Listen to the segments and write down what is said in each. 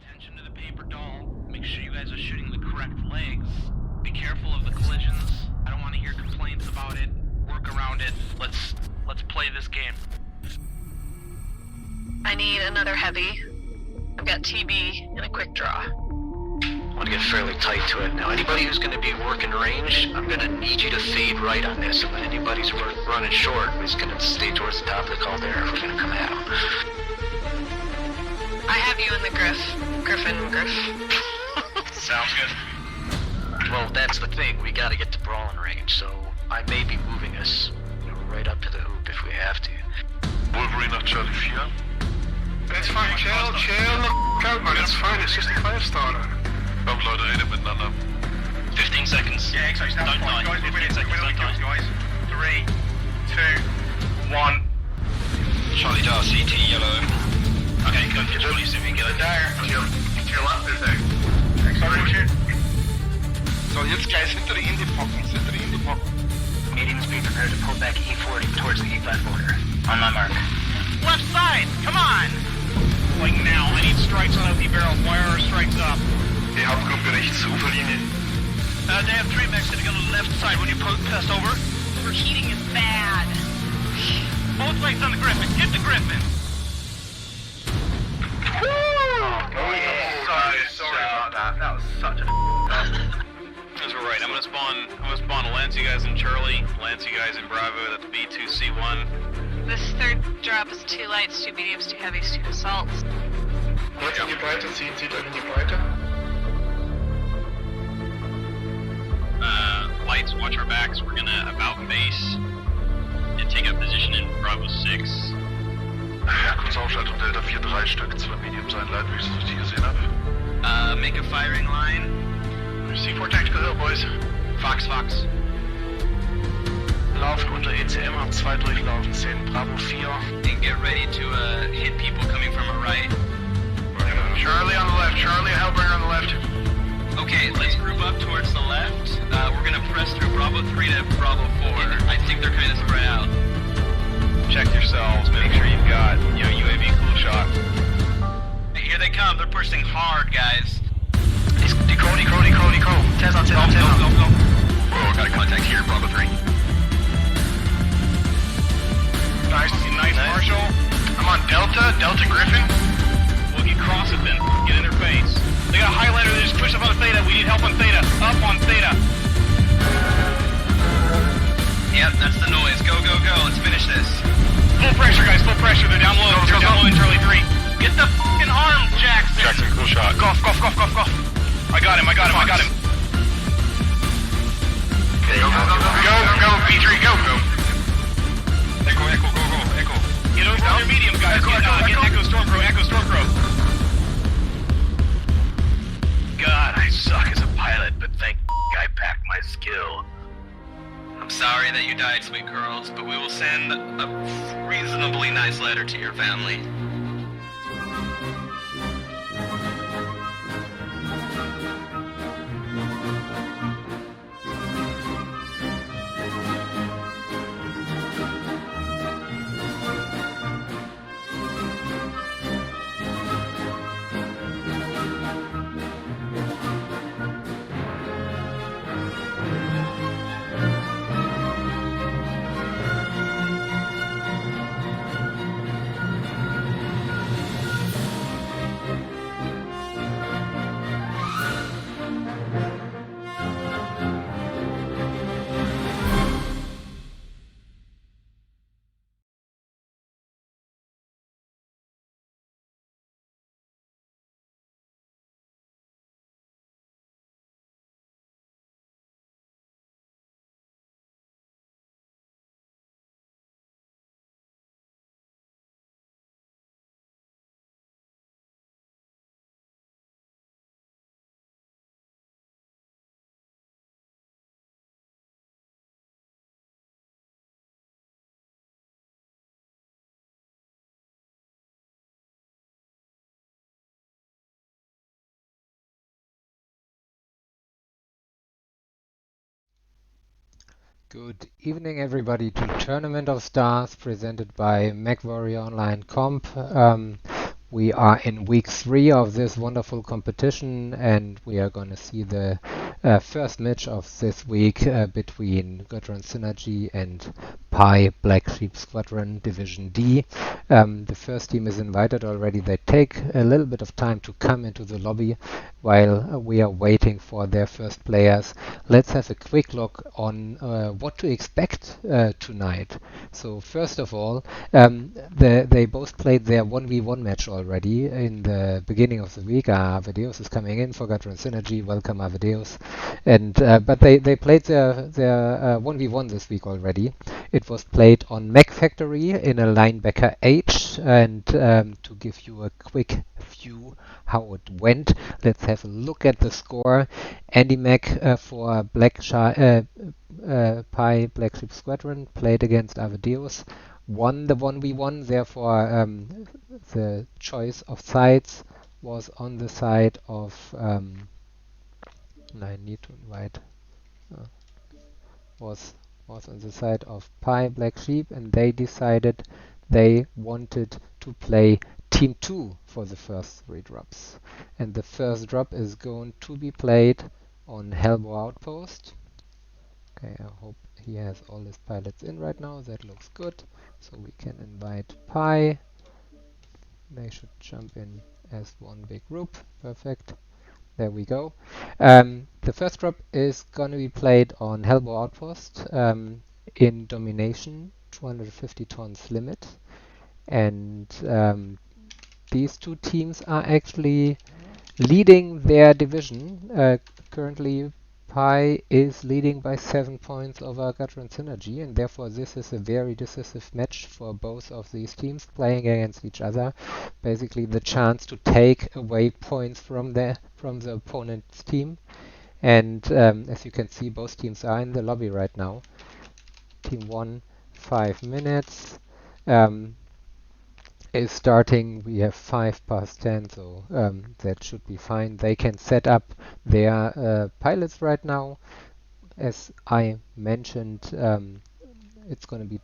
Attention to the paper doll. Make sure you guys are shooting the correct legs. Be careful of the collisions. I don't want to hear complaints about it. Work around it. Let's play this game. I need another heavy. I've got TB and a quick draw. I want to get fairly tight to it. Now, anybody who's going to be working range, I'm going to need you to fade right on this. If anybody's running short, he's going to stay towards the top of the caldera if we're going to come at him. I have you in the Griffin. Sounds good. Well, that's the thing. We got to get to brawling range, so I may be moving us, right up to the hoop if we have to. Wolverine nach Charlie 4. It's fine, chill the out, man, it's fine, it's just a 5-star. Komm Leute, redet miteinander. 15 seconds. Yeah, exactly, Don't die. guys, 15 seconds, don't die. guys. 3, 2, 1. Charlie Dar, CT, yellow. Okay, go for Charlie, see if we can get it. There, to your left is there. Sorry, shoot. So, jetzt gleich hinter die Indie-Pocken, Mediums be prepared to pull back E40 towards the E5 border. On my mark. Left side, come on! Like now, I need strikes on empty barrels. Why are our strikes up? Die Hauptgruppe rechts, Uferlinie. They have 3 mechs sitting on the left side when you pass over. Overheating is bad. Both legs on the Griffin. Get the Griffin! Oh yeah. Sorry about that. That was such a That's all right. I'm gonna spawn Lance, you guys in Charlie. Lance, you guys in Bravo. That's B2C1. This third drop is 2 lights, 2 mediums, 2 heavies, 2 assaults. Jetzt in die Breite, zieht in die Breite. Lights, watch our backs. We're gonna about base and take up position in Bravo 6. Ja, kurz Aufschaltung Delta 4-3 Stück, 2 Mediums einleiten, wie ich es richtig gesehen habe. Make a firing line. C4 Tactical Hill, boys. Fox. Laufen unter ECM, hab 2 durchlaufen, 10 Bravo 4. And get ready to hit people coming from our right. Charlie on the left, Charlie, Hellbringer on the left. Okay, let's group up towards the left. We're gonna press through Bravo 3 to Bravo 4. I think they're kind of spread out. Check yourselves, make sure you've got, UAV cool shot. Hey, here they come, they're pushing hard, guys. Deco. Tez on. Go. Oh, got a contact here, Bravo 3. Nice, Marshall. I'm on Delta Griffin. Well, you cross it then. Get in their face. They got a highlighter, they just push up on Theta. We need help on Theta. Up on Theta. Yep, that's the noise. Go. Let's finish this. Full pressure, guys. Full pressure. They're down low. They're down low in Charlie 3. Get the fucking arm, Jackson. Jackson, cool shot. Golf. I got him. Go, P3, go. Echo, go. Get over on your medium, guys. Get Echo Stormcrow. God, I suck as a pilot, but thank I packed my skill. I'm sorry that you died, sweet girls, but we will send a reasonably nice letter to your family. Good evening, everybody, to Tournament of Stars presented by MechWarrior Online Comp. We are in week 3 of this wonderful competition, and we are going to see the first match of this week between Gudron Synergy and Pi Black Sheep Squadron Division D. The first team is invited already. They take a little bit of time to come into the lobby while we are waiting for their first players. Let's have a quick look on what to expect tonight. So first of all, they both played their 1v1 match already in the beginning of the week. Avadeus is coming in for Gudron Synergy. Welcome, Avadeus. And but they played their 1v1 this week already. It was played on Mech Factory in a linebacker H, and to give you a quick view how it went, let's have a look at the score. Andy Mech for Pi Black Sheep Squadron played against Avadeus, won the 1v1, therefore the choice of sides was on the side of and I need to invite uh, was on the side of Pi Black Sheep, and they decided they wanted to play Team 2 for the first 3 drops. And the first drop is going to be played on Hellbow Outpost. Okay, I hope he has all his pilots in right now. That looks good. So we can invite Pi. They should jump in as one big group. Perfect. There we go. The first drop is going to be played on Hellbow Outpost in Domination, 250 tons limit. And these two teams are actually leading their division. Currently, Pi is leading by 7 points over Gudron Synergy, and therefore this is a very decisive match for both of these teams playing against each other. Basically, the chance to take away points from the opponent's team. And as you can see, both teams are in the lobby right now. Team 1, 5 minutes. Is starting. We have 5 past 10, so that should be fine. They can set up their pilots right now. As I mentioned, it's going to be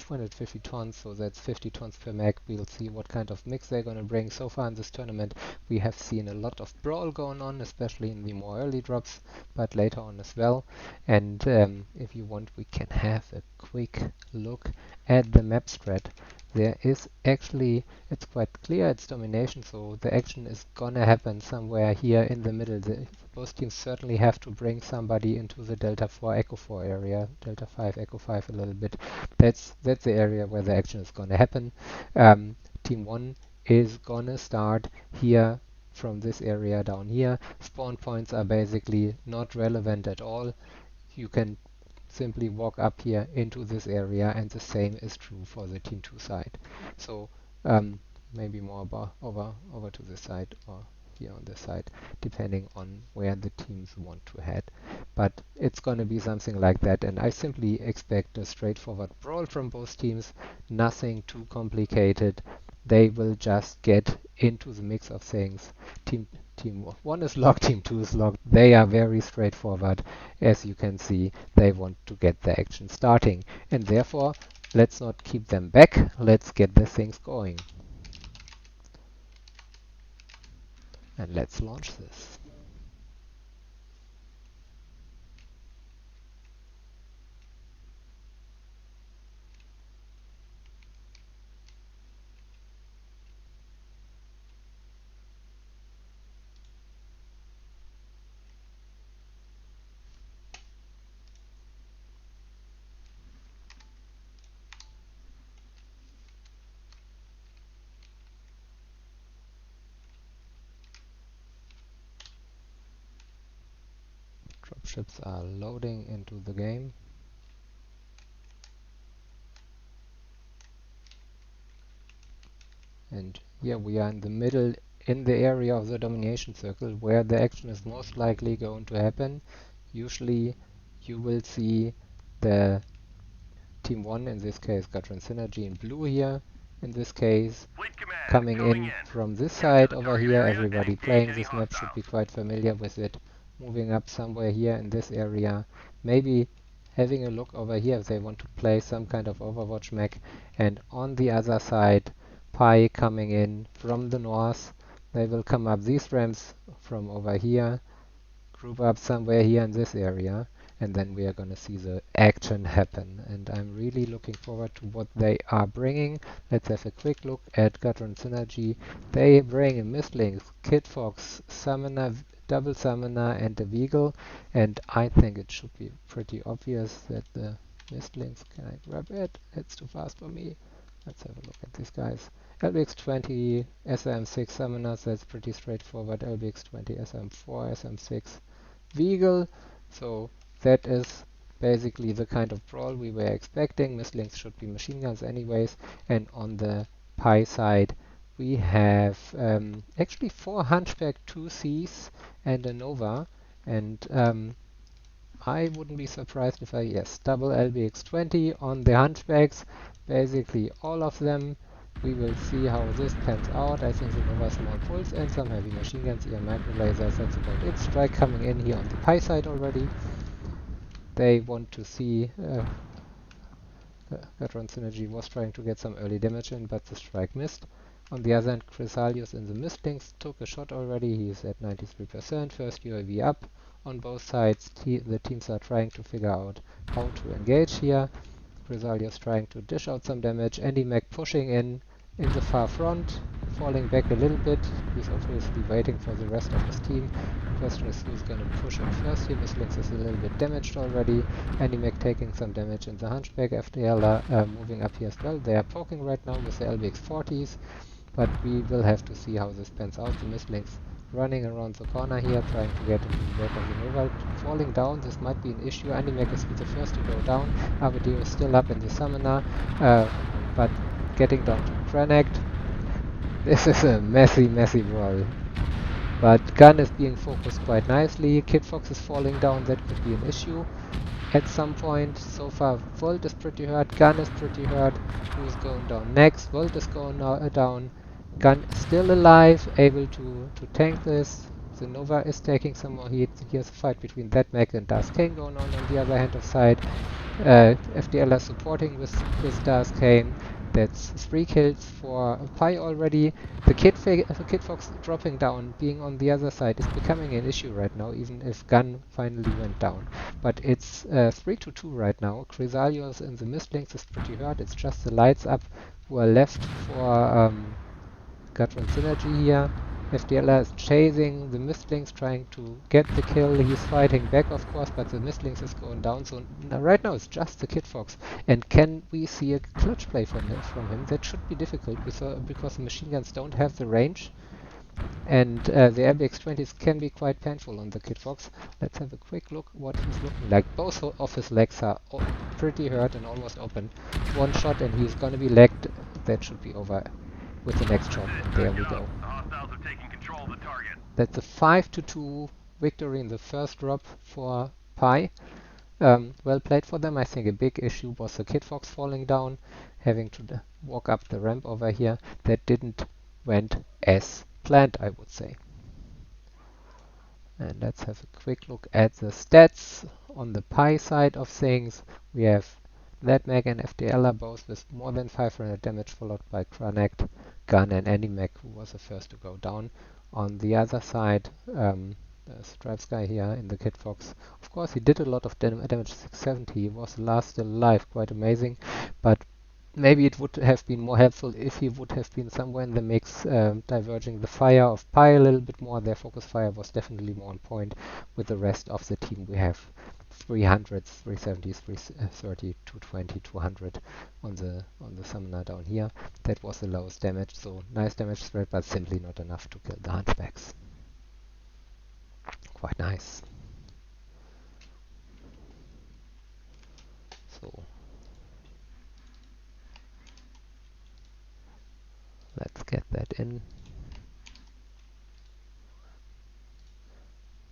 250 tons, so that's 50 tons per mech. We'll see what kind of mix they're going to bring. So far in this tournament, we have seen a lot of brawl going on, especially in the more early drops, but later on as well. And if you want, we can have a quick look at the map spread. There is actually, it's quite clear, it's domination, so the action is gonna happen somewhere here in the middle. Both teams certainly have to bring somebody into the Delta 4 Echo 4 area, Delta 5 Echo 5 a little bit. That's the area where the action is gonna happen. Team 1 is gonna start here from this area down here. Spawn points are basically not relevant at all. You can simply walk up here into this area, and the same is true for the Team 2 side. So maybe more over to this side or here on this side, depending on where the teams want to head. But it's going to be something like that, and I simply expect a straightforward brawl from both teams, nothing too complicated. They will just get into the mix of things. Team 1 is locked, Team 2 is locked. They are very straightforward. As you can see, they want to get the action starting. And therefore, let's not keep them back. Let's get the things going. And let's launch this. Dropships are loading into the game. And here we are in the middle, in the area of the domination circle, where the action is most likely going to happen. Usually you will see the Team 1, in this case Gudron Synergy in blue here, in this case, coming in from this side over here. Everybody playing this map should be quite familiar with it. Moving up somewhere here in this area, maybe having a look over here if they want to play some kind of Overwatch mech. And on the other side, Pi coming in from the north. They will come up these ramps from over here, group up somewhere here in this area, and then we are going to see the action happen. And I'm really looking forward to what they are bringing. Let's have a quick look at Gudron Synergy. They bring a Mistlings, Kid Fox, Summoner, Double Summoner, and a Beagle. And I think it should be pretty obvious that the Mistlings, can I grab it? It's too fast for me. Let's have a look at these guys. LBX20, SM6 Summoners, that's pretty straightforward. LBX20, SM4, SM6 Beagle. So that is basically the kind of brawl we were expecting. Mistlings should be machine guns anyways. And on the Pi side, we have actually 4 Hunchback 2Cs and a Nova. And I wouldn't be surprised if yes, double LBX20 on the Hunchbacks. Basically all of them We will see how this pans out. I think the Nova small pulse and some heavy machine guns, EM micro lasers, that's about it. Strike coming in here on the Pi side already. They want to see Gudron Synergy was trying to get some early damage in, but the strike missed. On the other hand, Chrysalius in the Mistlings took a shot already. He's at 93%. First UAV up on both sides. The teams are trying to figure out how to engage here. Chrysalius trying to dish out some damage. Andy Mac pushing in the far front, falling back a little bit. He's obviously waiting for the rest of his team. The question is who's going to push in first here. Mistlings is a little bit damaged already. Andy Mac taking some damage in the Hunchback. FDL moving up here as well. They are poking right now with the LBX-40s, but we will have to see how this pans out. The Mistlings running around the corner here, trying to get into the back of the Nova. Falling down, this might be an issue. Animac is the first to go down. Avedeo is still up in the Summoner, but getting down to Cranect. This is a messy brawl. But Gun is being focused quite nicely. Kid Fox is falling down, that could be an issue at some point. So far, Volt is pretty hurt, Gun is pretty hurt. Who's going down next? Volt is going down. Gun is still alive, able to tank this. The Nova is taking some more heat. Here's a fight between that mech and Das Kane going on the other hand of side. FDL is supporting with Das Kane. That's 3 kills for Pi already. The Kid Fox dropping down, being on the other side, is becoming an issue right now, even if Gun finally went down. But it's 3-2 right now. Chrysalius in the Mistlings is pretty hurt. It's just the lights up who are left for Gudron Synergy here. FDL is chasing the Mistlings, trying to get the kill. He's fighting back, of course, but the Mistlings is going down. So right now it's just the Kid Fox. And can we see a clutch play from him? That should be difficult because the machine guns don't have the range. And the RBX-20s can be quite painful on the Kid Fox. Let's have a quick look what he's looking like. Both of his legs are pretty hurt and almost open. One shot and he's gonna be legged. That should be over with the next shot. There we go. That's a 5-2 victory in the first drop for Pi. Well played for them. I think a big issue was the Kid Fox falling down, having to walk up the ramp over here. That didn't went as planned, I would say. And let's have a quick look at the stats. On the Pi side of things, we have Ledmag and FDL both with more than 500 damage, followed by Cranect, Gun and Animac, who was the first to go down. On the other side, there's Drives guy here in the Kid Fox. Of course, he did a lot of damage, 670. He was the last still alive, quite amazing. But maybe it would have been more helpful if he would have been somewhere in the mix, diverging the fire of Pi a little bit more. Their focus fire was definitely more on point. With the rest of the team, we have 300s, 370s, 330, 220, 200 on the Summoner down here. That was the lowest damage, so nice damage spread, but simply not enough to kill the Hunchbacks. Quite nice. So let's get that in.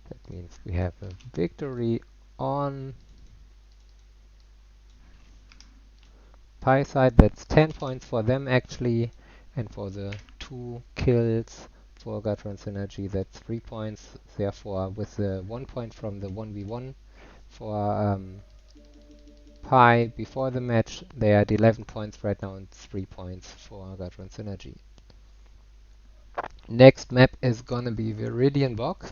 That means we have a victory on Pi side. That's 10 points for them actually, and for the 2 kills for Gudron Synergy, that's 3 points. Therefore, with the 1 point from the 1v1 for Pi before the match, they are at 11 points right now and 3 points for Gudron Synergy. Next map is gonna be Viridian Bog.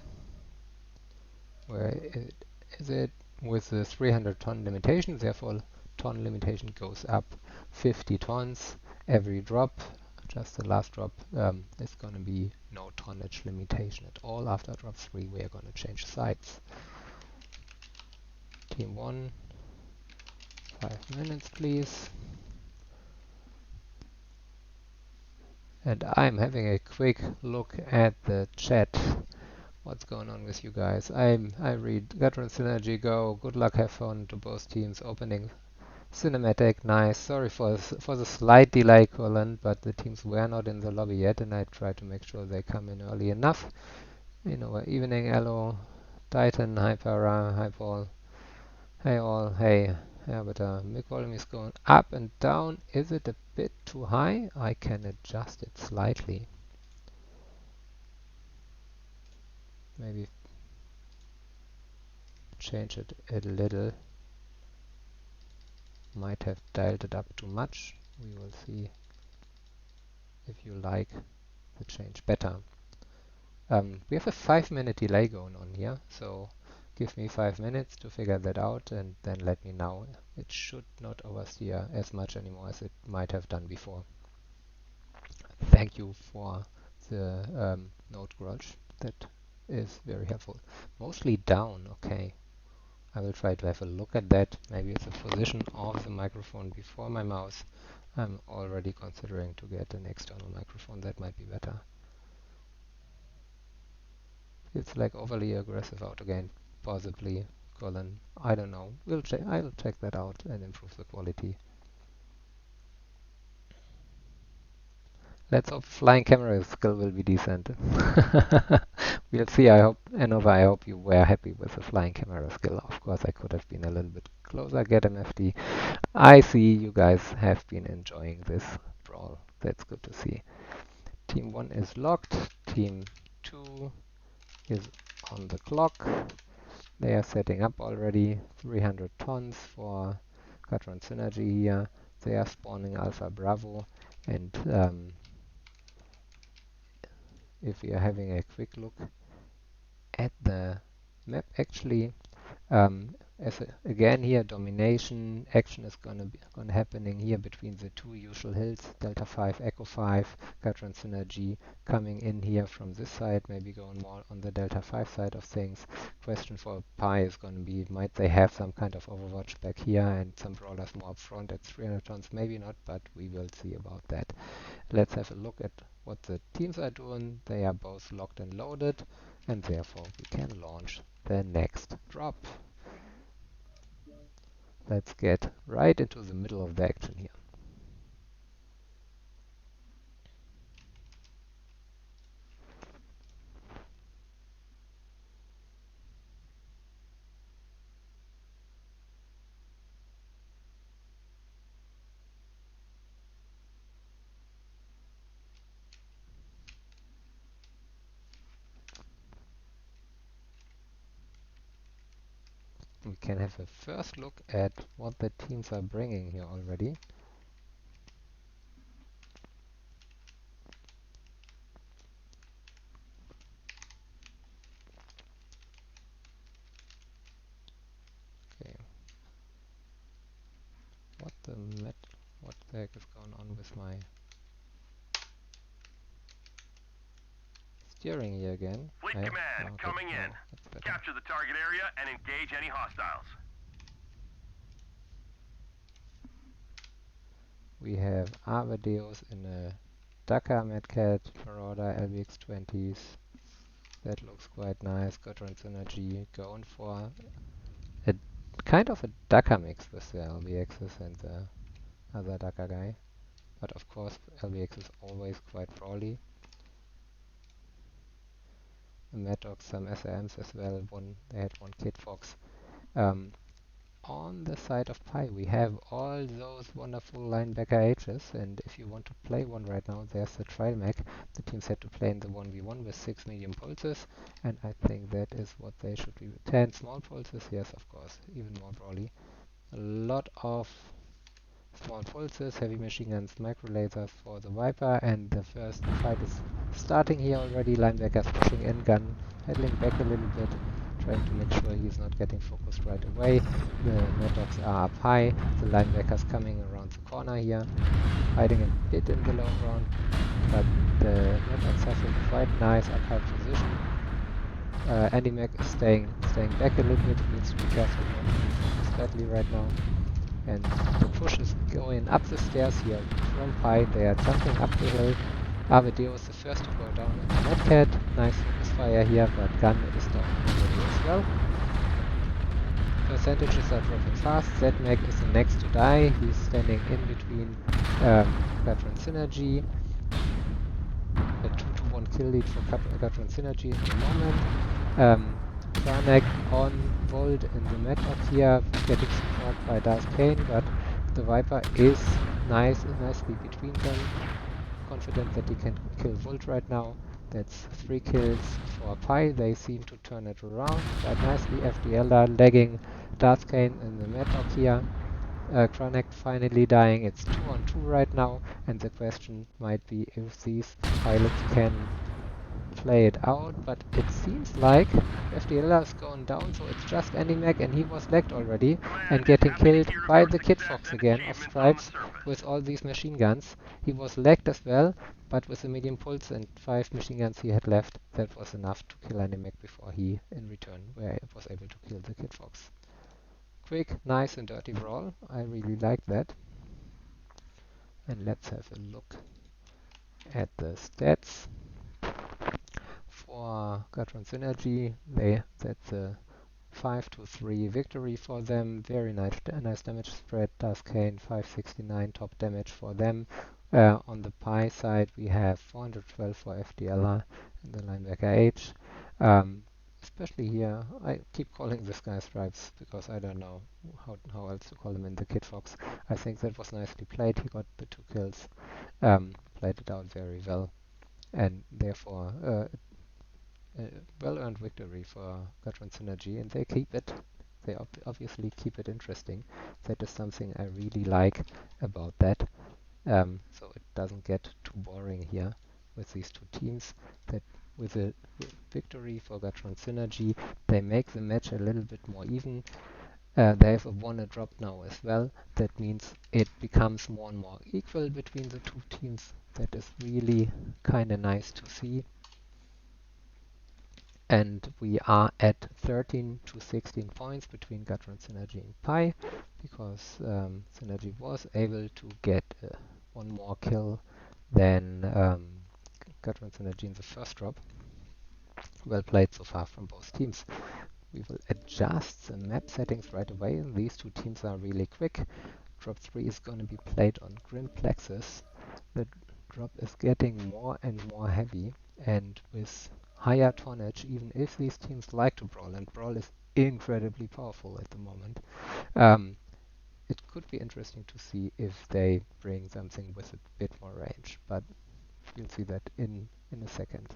Where is it? With the 300 ton limitation, therefore ton limitation goes up 50 tons every drop. Just the last drop is going to be no tonnage limitation at all. After drop 3 we are going to change sides. Team 1, 5 minutes please. And I'm having a quick look at the chat. What's going on with you guys? I read Gudron Synergy go. Good luck, have fun to both teams. Opening cinematic, nice. Sorry for the slight delay, Colin, but the teams were not in the lobby yet, and I tried to make sure they come in early enough. You know, evening, hello, Titan, hi Para, hi Paul, hey all, hey. Yeah, but mic volume is going up and down. Is it a bit too high? I can adjust it slightly. Maybe change it a little. Might have dialed it up too much. We will see if you like the change better. We have a 5-minute delay going on here, so give me 5 minutes to figure that out and then let me know. It should not oversteer as much anymore as it might have done before. Thank you for the note grudge. That is very helpful. Mostly down, okay. I will try to have a look at that. Maybe it's the position of the microphone before my mouse. I'm already considering to get an external microphone. That might be better. It's like overly aggressive out again, possibly, Colin. I don't know. I'll check that out and improve the quality. Let's hope flying camera skill will be decent. We'll see. I hope, Anova, I hope you were happy with the flying camera skill. Of course, I could have been a little bit closer. Get MFD. I see you guys have been enjoying this brawl. That's good to see. Team 1 is locked. Team 2 is on the clock. They are setting up already 300 tons for Gudron Synergy here. They are spawning Alpha Bravo, and if we are having a quick look at the map, actually, again here, domination action is gonna happening here between the two usual hills, Delta 5, Echo 5, Gudron Synergy coming in here from this side, maybe going more on the Delta 5 side of things. Question for Pi is gonna be, might they have some kind of overwatch back here and some brawlers more up front at 300 tons? Maybe not, but we will see about that. Let's have a look at what the teams are doing. They are both locked and loaded, and therefore we can launch the next drop. Let's get right into the middle of the action here. We can have a first look at what the teams are bringing here already. Okay. What the heck is going on with my steering here again? Fleet command coming in. Capture the target area and engage any hostiles. We have Arvadeus in a Dakar Medcat, Marauder LBX-20s. That looks quite nice. Gudron Synergy going for a kind of a Dakar mix with the LBXs and the other Dakar guy. But of course, LBX is always quite brawly. Mad Dogs, some SRMs as well. They had one Kid Fox. On the side of Pi, we have all those wonderful linebacker H's, and if you want to play one right now, there's the trial mech. The teams had to play in the 1v1 with 6 medium pulses, and I think that is what they should be. 10 small pulses, yes, of course, even more brawly. A lot of small pulses, heavy machine guns, micro lasers for the Viper, and the first fight is starting here already. Linebackers pushing in, gun pedaling back a little bit, trying to make sure he's not getting focused right away. The Mad Dogs are up high, the linebackers coming around the corner here, hiding a bit in the low ground, but the Mad Dogs have a quite nice up high position. Andy Mac is staying back a little bit, needs to be careful not to be focused badly right now. And the push is going up the stairs here from Pi. They are jumping up the hill. Arvadeus is the first to go down in the Medcat. Nice focus fire here, but gun is down already as well. Percentages are dropping fast. Zmag is the next to die. He's standing in between Gudron Synergy. A 2-to-1 kill lead for Gudron Synergy at the moment. Kranek on Volt in the Medlock here, getting support by Darth Kane, but the Viper is nicely between them. Confident that he can kill Volt right now. That's 3 kills for Pi. They seem to turn it around quite nicely. FDL lagging Darth Kane in the Medlock here. Kranek finally dying. It's 2 on 2 right now, and the question might be if these pilots can play it out, but it seems like FDL is going down, so it's just Animac, and he was lagged already and getting killed by the Kid Fox again of Stripes with all these machine guns. He was lagged as well, but with the medium pulse and 5 machine guns he had left, that was enough to kill Animac before he, in return, was able to kill the Kid Fox. Quick, nice and dirty brawl. I really like that. And let's have a look at the stats. For Gudron Synergy, that's a 5-3 victory for them. Very nice damage spread. Darth Kane 569 top damage for them. On the Pi side, we have 412 for FDLR and the linebacker H. Especially here, I keep calling this guy Stripes because I don't know how else to call him in the Kid Fox. I think that was nicely played. He got the 2 kills, played it out very well, and therefore well-earned victory for Gudron Synergy, and they keep it. They obviously keep it interesting. That is something I really like about that. So it doesn't get too boring here with these two teams. That with a victory for Gudron Synergy, they make the match a little bit more even. They have a 1 drop now as well. That means it becomes more and more equal between the two teams. That is really kind of nice to see. And we are at 13 to 16 points between Gudron Synergy and Pi, because Synergy was able to get 1 more kill than Gudron Synergy in the first drop. Well played so far from both teams. We will adjust the map settings right away. These two teams are really quick. Drop 3 is going to be played on Grim Plexus. The drop is getting more and more heavy, and with higher tonnage, even if these teams like to brawl, and brawl is incredibly powerful at the moment, it could be interesting to see if they bring something with a bit more range, but you'll see that in a second.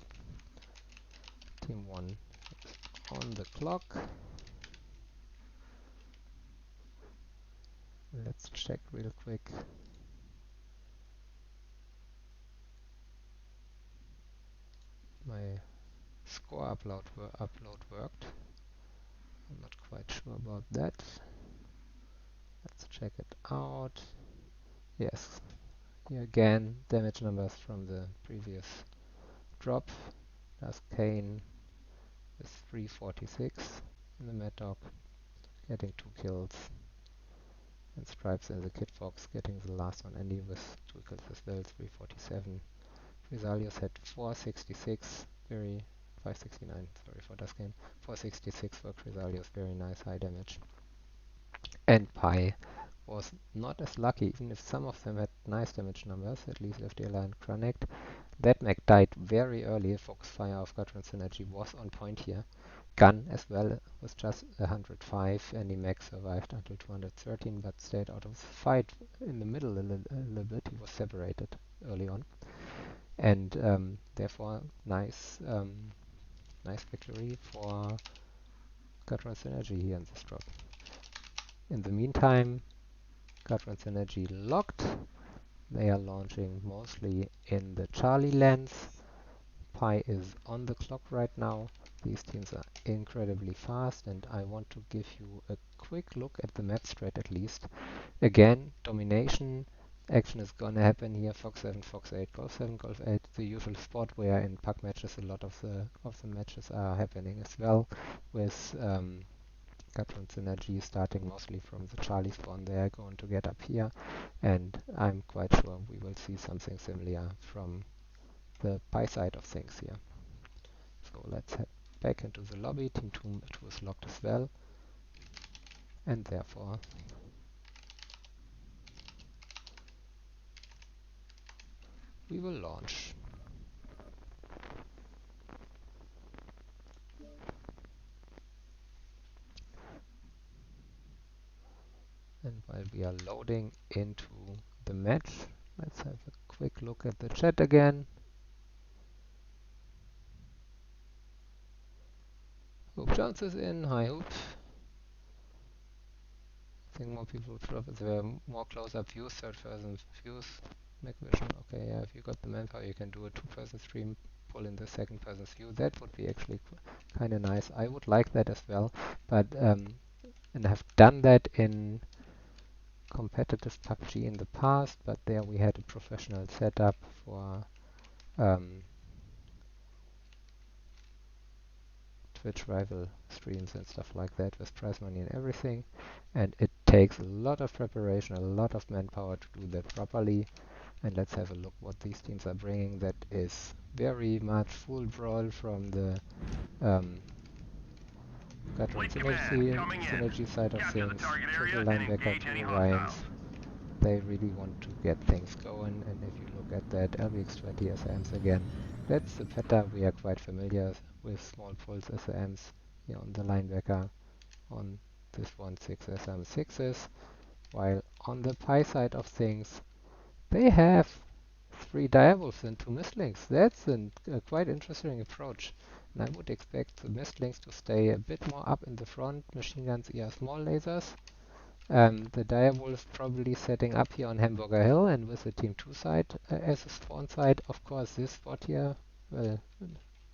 Team 1 is on the clock. Let's check real quick. My score upload worked. I'm not quite sure about that. Let's check it out. Yes, here again, damage numbers from the previous drop. Darth Kane with 346 in the Mad Dog, getting 2 kills. And Stripes and the Kid Fox getting the last one, Andy with 2 kills as well, 347. Chrysalius had 466, 569, sorry for Darth Kane. 466 for Chrysalius, very nice high damage. And Pi was not as lucky, even if some of them had nice damage numbers, at least FDLR and Kranek. That mech died very early. Focus fire of Gudron Synergy was on point here. Gun as well was just 105, and the mech survived until 213, but stayed out of the fight in the middle a little bit. He was separated early on, and therefore nice victory for Gudron Synergy here in this drop. In the meantime, Gudron Synergy locked. They are launching mostly in the Charlie lens. Pi is on the clock right now. These teams are incredibly fast, and I want to give you a quick look at the map strat at least. Again, domination action is gonna happen here. Fox 7, Fox 8, Golf 7, Golf 8, the usual spot where in puck matches a lot of the matches are happening as well, with Gudron Synergy starting mostly from the Charlie spawn. They are going to get up here, and I'm quite sure we will see something similar from the Pi side of things here. So let's head back into the lobby. Team 2 is locked as well, and therefore we will launch. while we are loading into the match. Let's have a quick look at the chat again. Hope Jones is in. Hi, Hope. I think more people would prefer if there were more close-up views, third-person views. MacVision, okay, yeah, if you got the manpower, you can do a two-person stream, pull in the second-person's view. That would be actually kind of nice. I would like that as well, but and I've done that in competitive PUBG in the past, but there we had a professional setup for Twitch rival streams and stuff like that with prize money and everything, and it takes a lot of preparation, a lot of manpower to do that properly. And let's have a look what these teams are bringing. That is very much full brawl from the Gudron Synergy side of things, triple linebacker, 2 Orions. They really want to get things going, and if you look at that LBX20 SAMs again, that's the pattern we are quite familiar with. Small pulse SAMs here on the linebacker on this 1.6 SM6s, while on the Pi side of things they have 3 direwolves and 2 mistlinks. That's a quite interesting approach, and I would expect the mistlinks to stay a bit more up in the front, machine guns, ER small lasers. The direwolves probably setting up here on Hamburger Hill and with the Team 2 side as a spawn side. Of course, this spot here, well,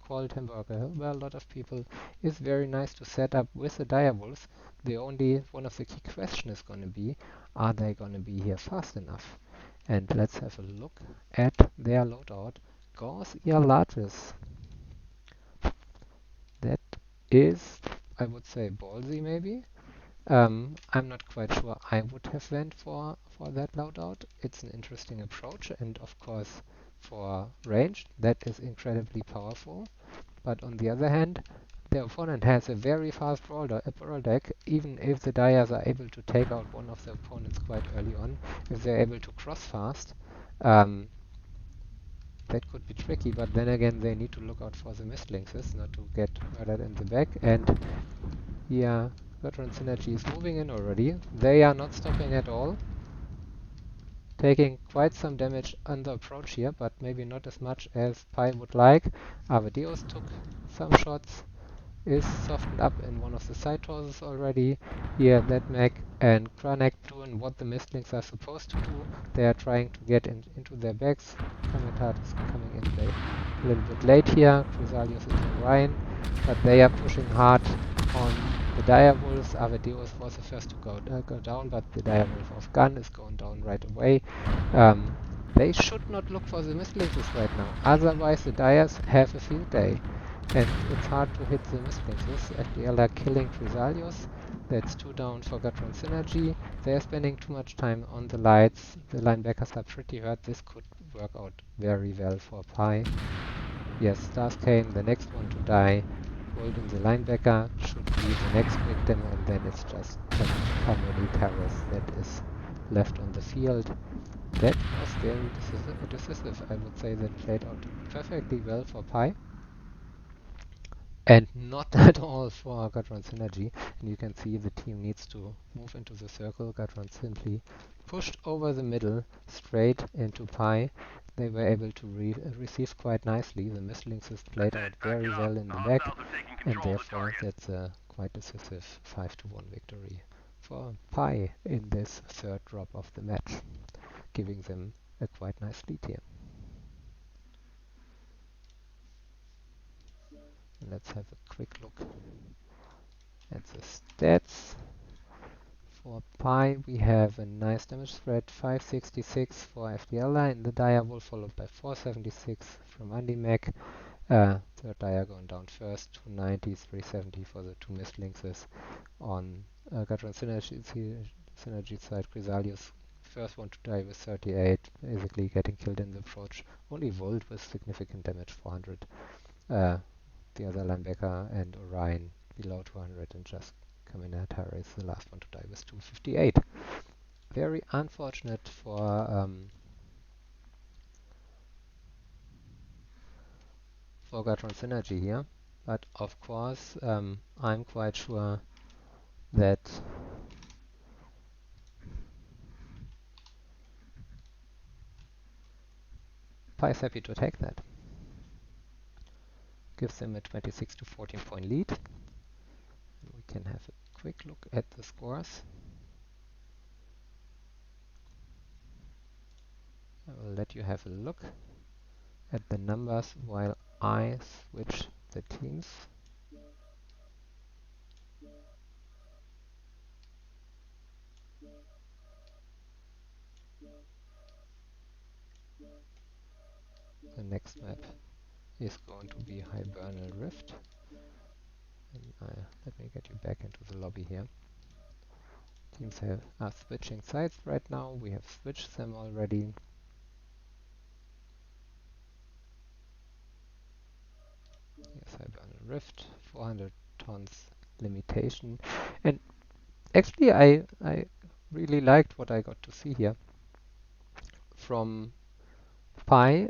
called Hamburger Hill by a lot of people, is very nice to set up with the direwolves. One of the key questions is going to be, are they going to be here fast enough? And let's have a look at their loadout. Gauss ER Latris. That is, I would say, ballsy maybe. I'm not quite sure I would have went for that loadout. It's an interesting approach, and of course for range that is incredibly powerful. But on the other hand, the opponent has a very fast brawl deck. Even if the Dyers are able to take out one of the opponents quite early on, if they're able to cross fast, that could be tricky. But then again, they need to look out for the mistlinks not to get murdered in the back. And yeah, Gudron Synergy is moving in already. They are not stopping at all. Taking quite some damage on the approach here, but maybe not as much as Pi would like. Avadeus took some shots, is softened up in one of the side tosses already. Here, Netmag and Kranek doing what the mistlinks are supposed to do. They are trying to get into their backs. Kamitat is coming in a little bit late here. Chrysalius into Orion, but they are pushing hard on the direwolves. Avadeus was the first to go down, but the direwolf of Gun is going down right away. They should not look for the mistlinks right now, otherwise the Dyers have a field day. And it's hard to hit the mistlinks. FDL are killing Chrysalius. That's 2 down for Gudron Synergy. They are spending too much time on the lights. The linebackers are pretty hurt. This could work out very well for Pi. Yes, Stars came, the next one to die. Golden, the linebacker, should be the next victim, and then it's just how many terrorists that is left on the field. That was very decisive. I would say that played out perfectly well for Pi. And not at all for Gudron Synergy. And you can see the team needs to move into the circle. Gudron simply pushed over the middle straight into Pi. They were able to receive quite nicely. The mistlinks played out very well in the back, and therefore that's a quite decisive 5-1 victory for Pi in this third drop of the match, giving them a quite nice lead here. Let's have a quick look at the stats. For Pi, we have a nice damage spread, 566 for FDL in the direwolf, followed by 476 from Andy-Mac. Third dire going down first, 290, 370 for the 2 mistlinks. On Gudron Synergy side, Chrysalius, first one to die with 38, basically getting killed in the approach. Only Volt with significant damage, 400. The other linebacker and Orion below 200, and just Kaminat Harris, the last one to die, with 258. Very unfortunate for Gudron Synergy here, but of course I'm quite sure that Pi is happy to take that. Gives them a 26 to 14 point lead. We can have a quick look at the scores. I will let you have a look at the numbers while I switch the teams. The next map is going to be Hibernal Rift. And let me get you back into the lobby here. Teams are switching sides right now. We have switched them already. Yes, Hibernal Rift, 400 tons limitation. And actually I really liked what I got to see here from Pi.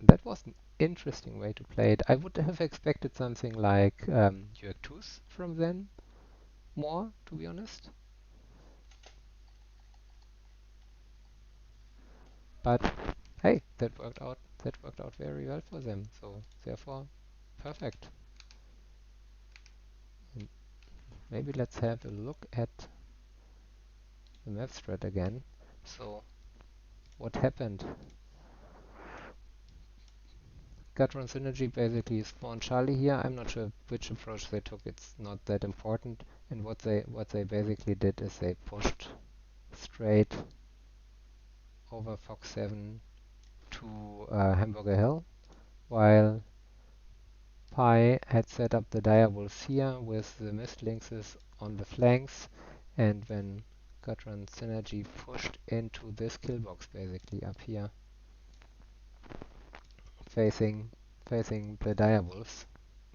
That was an interesting way to play it. I would have expected something like ToS from them more, to be honest. But hey, that worked out very well for them. So therefore, perfect. And maybe let's have a look at the map thread again. So what happened? Gudron Synergy basically spawned Charlie here. I'm not sure which approach they took. It's not that important. And what they basically did is they pushed straight over Fox 7 to Hamburger Hill, while Pi had set up the direwolves here with the mist lynxes on the flanks, and when Gudron Synergy pushed into this kill box basically up here, facing the direwolves,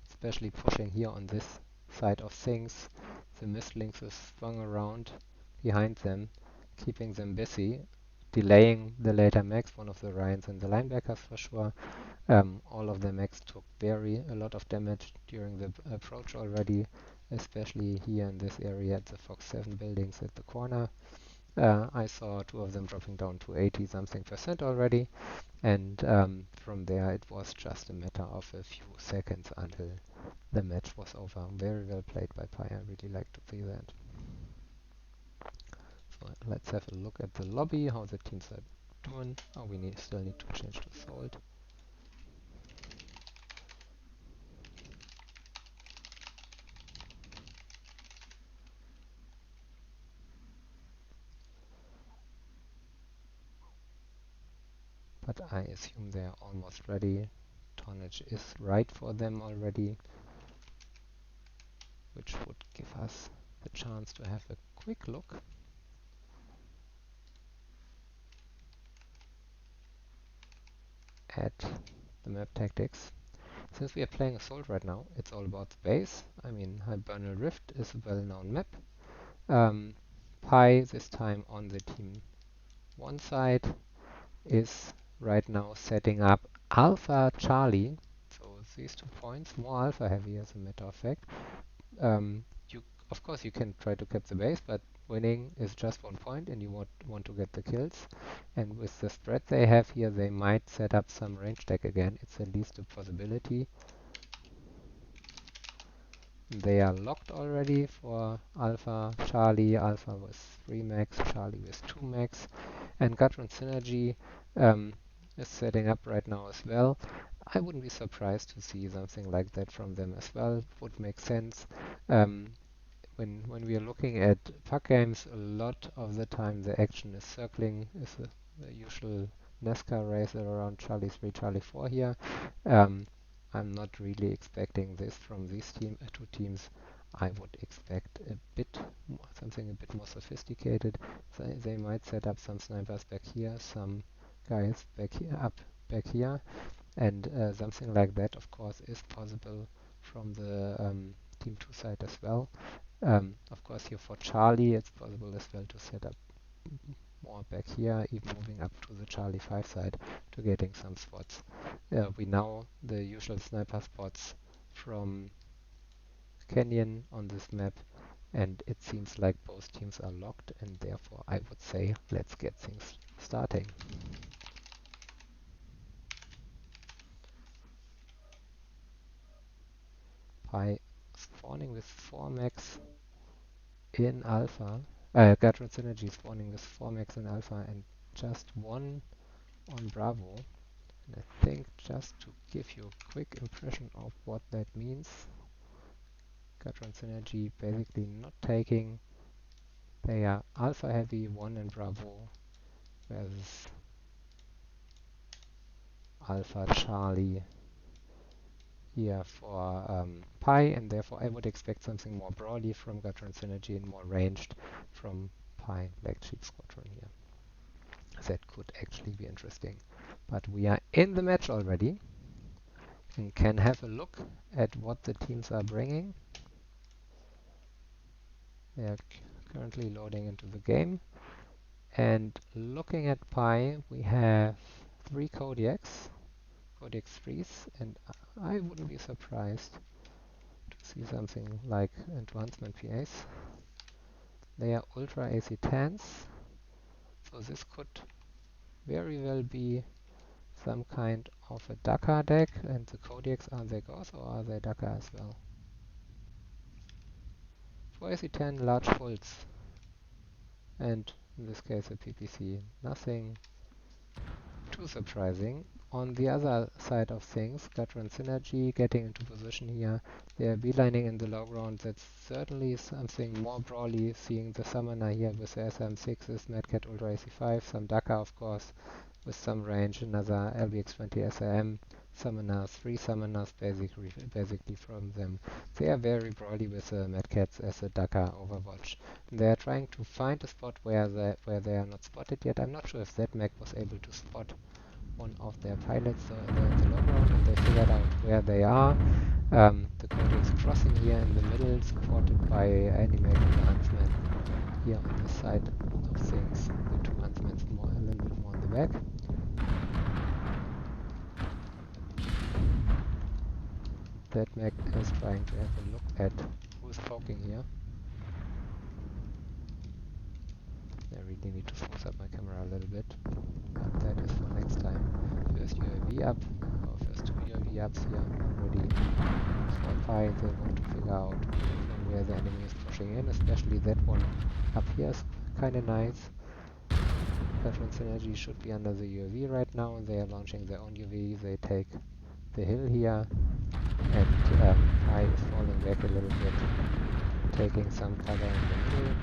especially pushing here on this side of things, the mist lynxes swung around behind them, keeping them busy, delaying the later mechs, one of the Ryans and the linebackers for sure. All of the mechs took a lot of damage during the approach already, especially here in this area at the Fox 7 buildings at the corner. I saw two of them dropping down to 80 something % already, and from there it was just a matter of a few seconds until the match was over. Very well played by Pi. I really like to see that. So let's have a look at the lobby, how the teams are doing. Oh, we still need to change to Salt. But I assume they are almost ready. Tonnage is right for them already, which would give us the chance to have a quick look at the map tactics. Since we are playing Assault right now, it's all about the base. I mean, Hibernal Rift is a well-known map. Pi, this time on the team 1 side, is right now setting up Alpha Charlie. So these 2 points, more Alpha heavy as a matter of fact. Of course you can try to cap the base, but winning is just 1 point and you want to get the kills. And with the spread they have here, they might set up some range deck again. It's at least a possibility. They are locked already for Alpha Charlie, Alpha with 3 max, Charlie with 2 max, and Gudron Synergy is setting up right now as well. I wouldn't be surprised to see something like that from them as well. Would make sense. When we are looking at puck games, a lot of the time the action is circling, is the usual NASCAR race around Charlie 3, Charlie 4 here. I'm not really expecting this from these two teams. I would expect something a bit more sophisticated. They might set up some snipers back here, some guys back here, and something like that, of course, is possible from the Team 2 side as well. Of course, here for Charlie, it's possible as well to set up more back here, even moving up to the Charlie 5 side to getting some spots. We know the usual sniper spots from Canyon on this map, and it seems like both teams are locked, and therefore I would say let's get things starting. Pi spawning with 4 mechs in Alpha. Gudron Synergy spawning with 4 mechs in Alpha and just 1 on Bravo. And I think just to give you a quick impression of what that means, Gudron Synergy basically not taking. They are Alpha heavy, 1 in Bravo, whereas Alpha Charlie here for Pi, and therefore I would expect something more broadly from Gudron Synergy and more ranged from Pi Black Sheep Squadron here. That could actually be interesting. But we are in the match already and can have a look at what the teams are bringing. They are currently loading into the game. And looking at Pi, we have 3 Kodiaks, Kodiak 3s, and I wouldn't be surprised to see something like Enhancement PAs. They are Ultra AC-10s, so this could very well be some kind of a Dakar deck, and the Kodiaks, are they Gauss or are they Dakar as well? 4 AC-10 large fulls, and in this case a PPC. Nothing too surprising. On the other side of things, Gudron Synergy getting into position here. They are beelining in the low ground. That's certainly something more broadly, seeing the summoner here with the SM6s, Madcat Ultra AC5, some Dakar of course, with some range, another LBX20 SRM summoners, 3 summoners basically from them. They are very broadly with the Madcats as a Dakar Overwatch. They are trying to find a spot where they are not spotted yet. I'm not sure if that mech was able to spot one of their pilots in the low ground, and they figured out where they are. The Codex crossing here in the middle, supported by Animate and the Huntsman here on this side of things. The 2 Huntsmen a little bit more on the back. That mech is trying to have a look at who's poking here. I really need to smooth up my camera a little bit, but that is for next time. First UAV up, or first 2 UAV ups here already for Pi. They want to figure out from where the enemy is pushing in, especially that one up here is kinda nice. Gudron Synergy should be under the UAV right now, and they are launching their own UAV. They take the hill here, and Pi is falling back a little bit, taking some cover in the middle.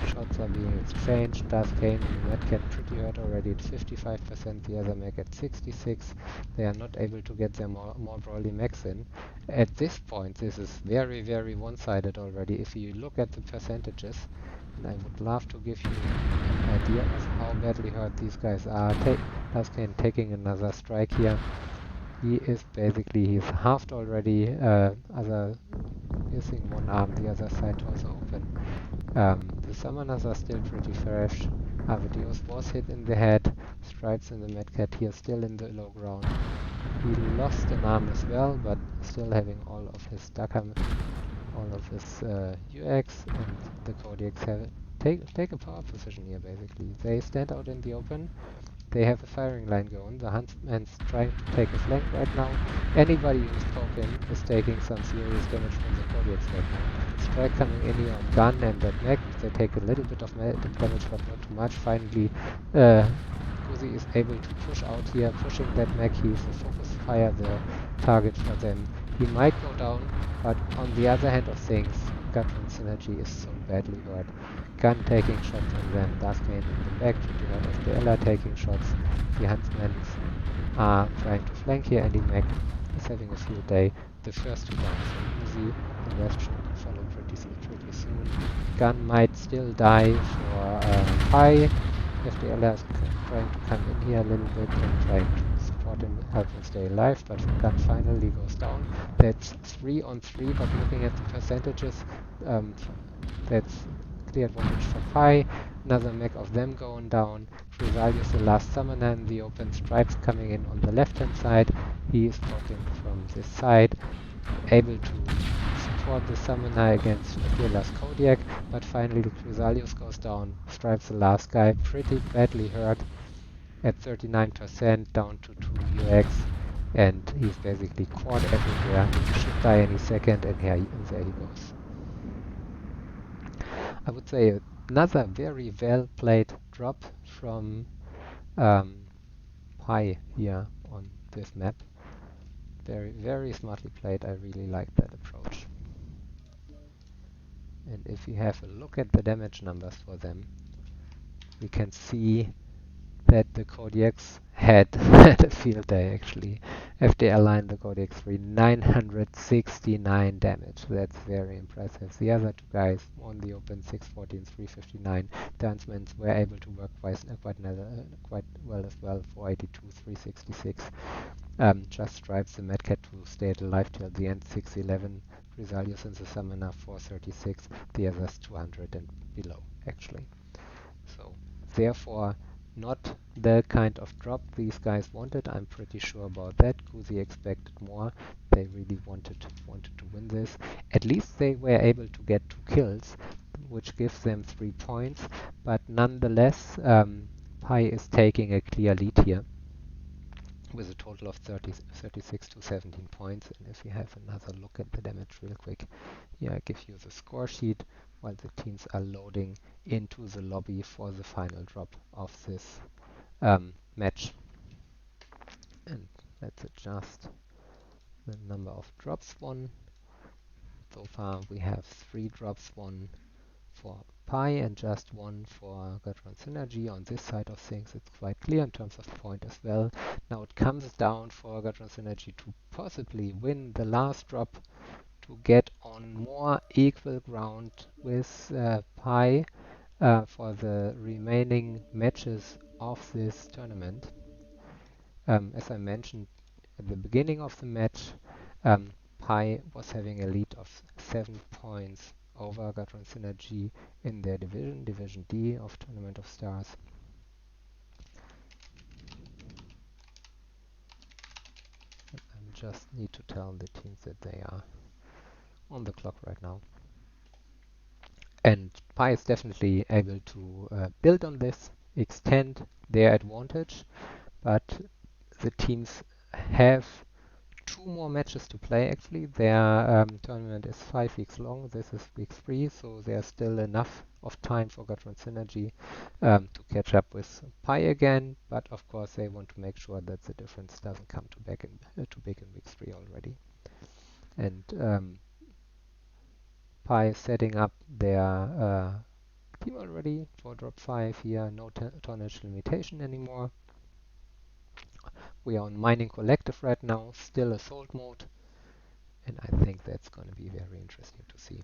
Shots are being exchanged. Duskane and Madcat pretty hurt already at 55%, the other mech at 66%. They are not able to get their more broadly mechs in. At this point, this is very, very one-sided already. If you look at the percentages, and I would love to give you an idea of how badly hurt these guys are. Duskane taking another strike here. He is basically, he's halved already, other missing one arm, the other side torso open. The summoners are still pretty fresh. Avadios was hit in the head. Stripes in the Madcat here, still in the low ground. He lost an arm as well, but still having all of his Dakar, all of his UX, and the Kodiaks have take a power position here basically. They stand out in the open. They have a firing line going. The Huntsman's trying to take a flank right now. Anybody who's poking is taking some serious damage from the Kodiaks right now. Strike coming in here on gun and that mech. They take a little bit of damage, but not too much. Finally, Kuzi is able to push out here, pushing that mech. He's a focus fire, the target for them. He might go down, but on the other hand of things, Gudron Synergy is so badly hurt. Gun taking shots on them, Duskane in the back, pretty hurt FDLR taking shots. The Huntsmen are trying to flank here, and the mech is having a field day. The first 2 rounds are easy, the rest should follow pretty soon. Gun might still die for Pi. FDLR is trying to come in here a little bit and trying to support him, help him stay alive, but Gun finally goes down. That's 3 on 3, but looking at the percentages, that's clear advantage for Pi. Another mech of them going down. Chrysalius, the last summoner in the open. Stripes coming in on the left hand side. He is poking from this side, able to support the summoner against Fiela's Kodiak, but finally the Chrysalius goes down. Stripes, the last guy, pretty badly hurt at 39%, down to 2 UX. and he's basically caught everywhere. He should die any second, and there he goes. I would say another very well played drop from Pi here on this map. Very, very smartly played. I really like that approach. And if you have a look at the damage numbers for them, we can see that the Kodiaks had a field day actually. FD aligned the Kodiak 3, 969 damage. That's very impressive. The other two guys on the open 614, 359. Dancemans were able to work quite well as well. 482, 366. Just Stripes the Mad Cat to stay alive till the end, 611. Chrysalius and the Summoner 436. The others 200 and below actually. So therefore, not the kind of drop these guys wanted. I'm pretty sure about that. Kuzi expected more. They really wanted to win this. At least they were able to get 2 kills, which gives them 3 points. But nonetheless, Pi is taking a clear lead here with a total of 36 to 17 points. And if you have another look at the damage real quick, here I give you the score sheet while the teams are loading into the lobby for the final drop of this match. And let's adjust the number of drops won. So far we have 3 drops won for Pi and just 1 for Gudron Synergy. On this side of things it's quite clear in terms of point as well. Now it comes down for Gudron Synergy to possibly win the last drop to get on more equal ground with Pi for the remaining matches of this tournament. As I mentioned at the beginning of the match, Pi was having a lead of 7 points over Gudron Synergy in their division, Division D of Tournament of Stars. I just need to tell the teams that they are on the clock right now. And Pi is definitely able to build on this, extend their advantage, but the teams have 2 more matches to play actually. Their tournament is 5 weeks long. This is week 3, so there's still enough of time for Gudron Synergy to catch up with Pi again. But of course, they want to make sure that the difference doesn't come too big in week 3 already. And Pi is setting up their team already for drop 5 here. No tonnage limitation anymore. We are on Mining Collective right now, still Assault mode, and I think that's going to be very interesting to see.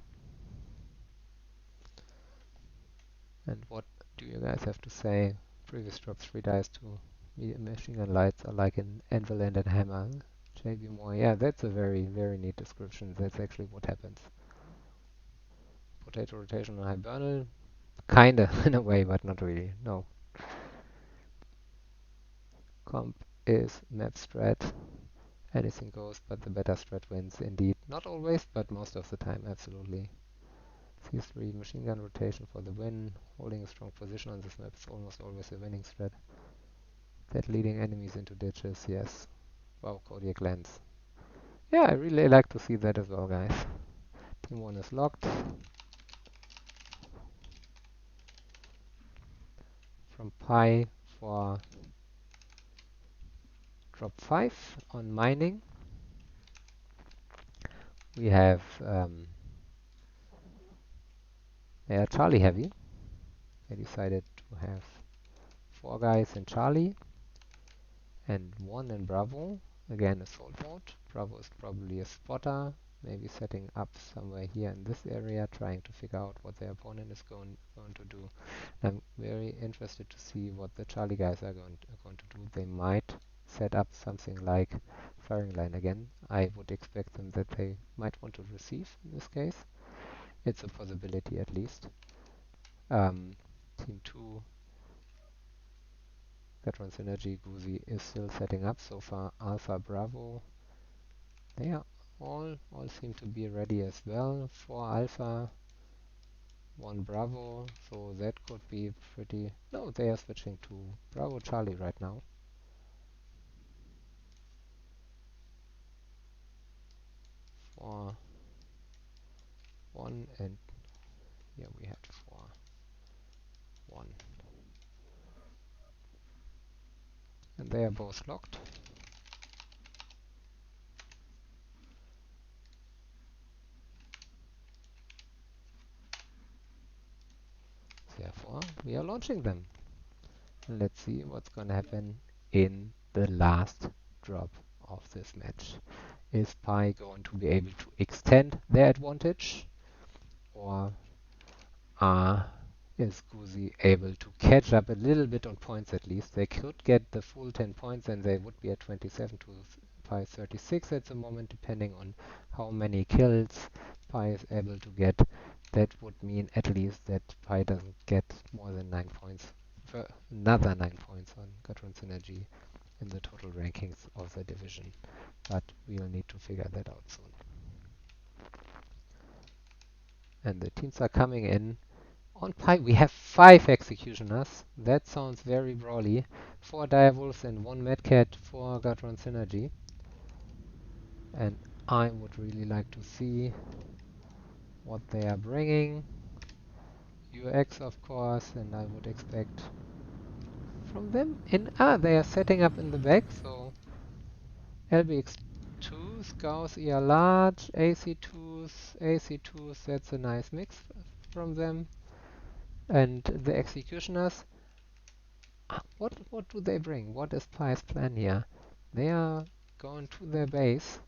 And what do you guys have to say? Previous drops 3 dice to machine gun lights are like an anvil and a hammer. JB Moore, yeah, that's a very, very neat description. That's actually what happens. Potato rotation on Hibernal, kinda in a way, but not really, no. Comp is map strat. Anything goes, but the better strat wins indeed. Not always, but most of the time, absolutely. C3 machine gun rotation for the win. Holding a strong position on this map is almost always a winning strat. That leading enemies into ditches, yes. Wow, Kodiak lands. Yeah, I really like to see that as well, guys. Team 1 is locked. From Pi for drop 5 on mining. We have Charlie heavy. They decided to have 4 guys in Charlie and 1 in Bravo. Again, assault mode. Bravo is probably a spotter, maybe setting up somewhere here in this area, trying to figure out what their opponent is going to do. I'm very interested to see what the Charlie guys are going to do. They might set up something like firing line again. I would expect them that they might want to receive in this case. It's a possibility at least. Team 2, Gudron Synergy, Guzi is still setting up so far. Alpha, Bravo, they are all seem to be ready as well. 4 Alpha, 1 Bravo, so that could be pretty... No, they are switching to Bravo Charlie right now. 1, and here we had 4, 1. And they are both locked. Therefore, we are launching them. And let's see what's going to happen in the last drop of this match. Is Pi going to be able to extend their advantage, or is Guzi able to catch up a little bit on points at least? They could get the full 10 points and they would be at 27 to Pi 36 at the moment, depending on how many kills Pi is able to get. That would mean at least that Pi doesn't get more than 9 points, for another 9 points on Gudron Synergy in the total rankings of the division. But we'll need to figure that out soon. And the teams are coming in. On Pi we have 5 executioners. That sounds very brawly. 4 direwolves and 1 medcat for Gudron Synergy. And I would really like to see what they are bringing. UX of course, and I would expect from them they are setting up in the back, so LBX2s, Gauss ER large, AC2s, that's a nice mix from them. And the executioners, what do they bring? What is Pi's plan here? They are going to their base,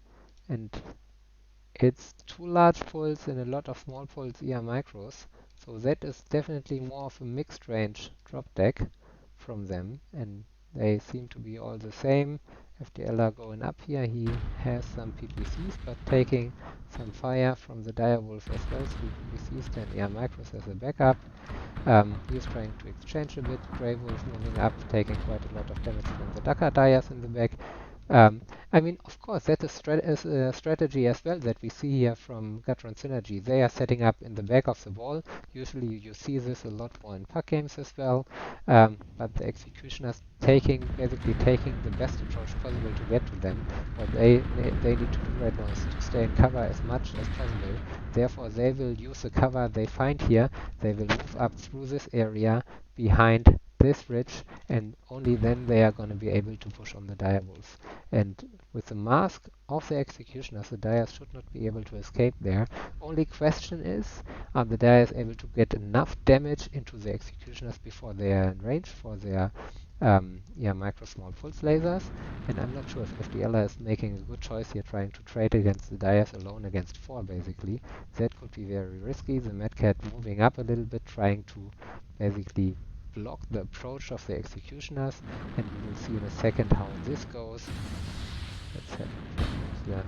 and it's 2 large pulls and a lot of small pulls ER micros, so that is definitely more of a mixed range drop deck from them, and they seem to be all the same. FDL going up here, he has some PPCs, but taking some fire from the direwolf as well, 3 PPCs, 10 ER micros as a backup. He's trying to exchange a bit. Grey Wolf moving up, taking quite a lot of damage from the Dakar Dyers in the back. I mean, of course, that is a strategy as well that we see here from Gudron Synergy. They are setting up in the back of the wall. Usually you see this a lot more in puck games as well. But the executioners basically taking the best approach possible to get to them. What they need to do right now is to stay in cover as much as possible. Therefore, they will use the cover they find here. They will move up through this area behind this ridge, and only then they are going to be able to push on the direwolves. And with the mask of the executioners, the Dyers should not be able to escape there. Only question is, are the Dyers able to get enough damage into the executioners before they are in range for their micro small pulse lasers? And I'm not sure if FDL is making a good choice here, trying to trade against the Dyers alone against 4 basically. That could be very risky. The Medcat moving up a little bit, trying to basically block the approach of the executioners, and we will see in a second how this goes. Let's have yeah.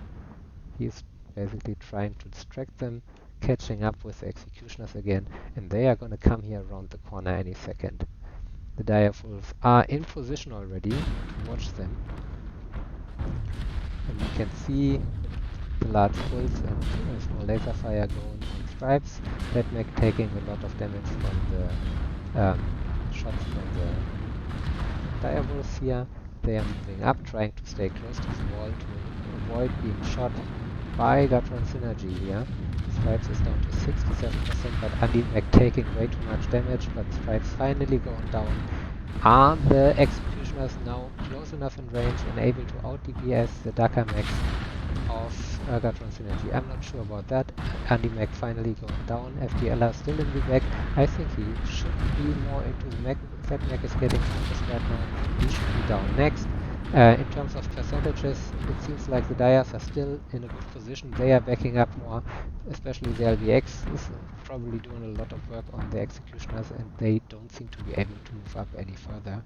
He's basically trying to distract them, catching up with the executioners again, and they are going to come here around the corner any second. The direwolves are in position already to watch them, and you can see the large pulse and small laser fire going on stripes. That mech taking a lot of damage from the shots from the direwolves here. They are moving up, trying to stay close to the wall to avoid being shot by Gudron Synergy here. Stripes is down to 67%, but Andy-Mech taking way too much damage, but Stripes finally going down. Are the executioners now close enough in range and able to out-DPS the Dakar mechs of Gudron Synergy? I'm not sure about that. Andy-Mech finally going down. FDL still in the back. I think he should be more into the mech. That mech is getting focused right now. He should be down next. In terms of percentages, it seems like the Dyers are still in a good position. They are backing up more, especially the LBX is probably doing a lot of work on the executioners, and they don't seem to be able to move up any further.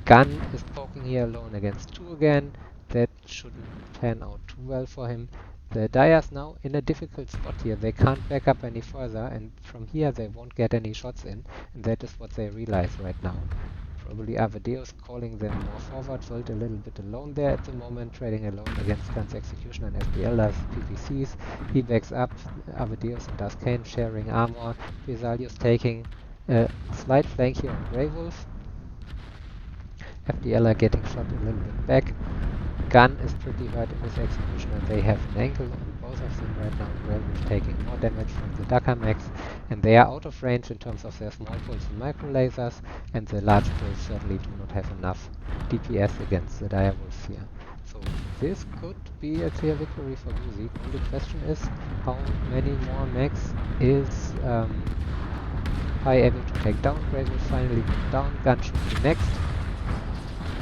Gun is poking here alone against 2 again. That shouldn't pan out too well for him. The Dyers now in a difficult spot here. They can't back up any further, and from here they won't get any shots in, and that is what they realize right now. Probably Avadeus calling them more forward. Volt a little bit alone there at the moment, trading alone against Gun's Execution and FBL does PPCs. He backs up. Avadeus and Duskane sharing armor. Vesalius taking a slight flank here on Grey Wolf. FDL are getting shot a little bit back. Gun is pretty hurt in his execution, and they have an angle on both of them right right now. Gravel is taking more damage from the Dakar mechs, and they are out of range in terms of their small pulse and micro lasers, and the large pulse certainly do not have enough DPS against the direwolves here. So this could be a clear victory for Guzi. Only question is how many more mechs is Pi able to take down. Gravel finally put down. Gun should be next.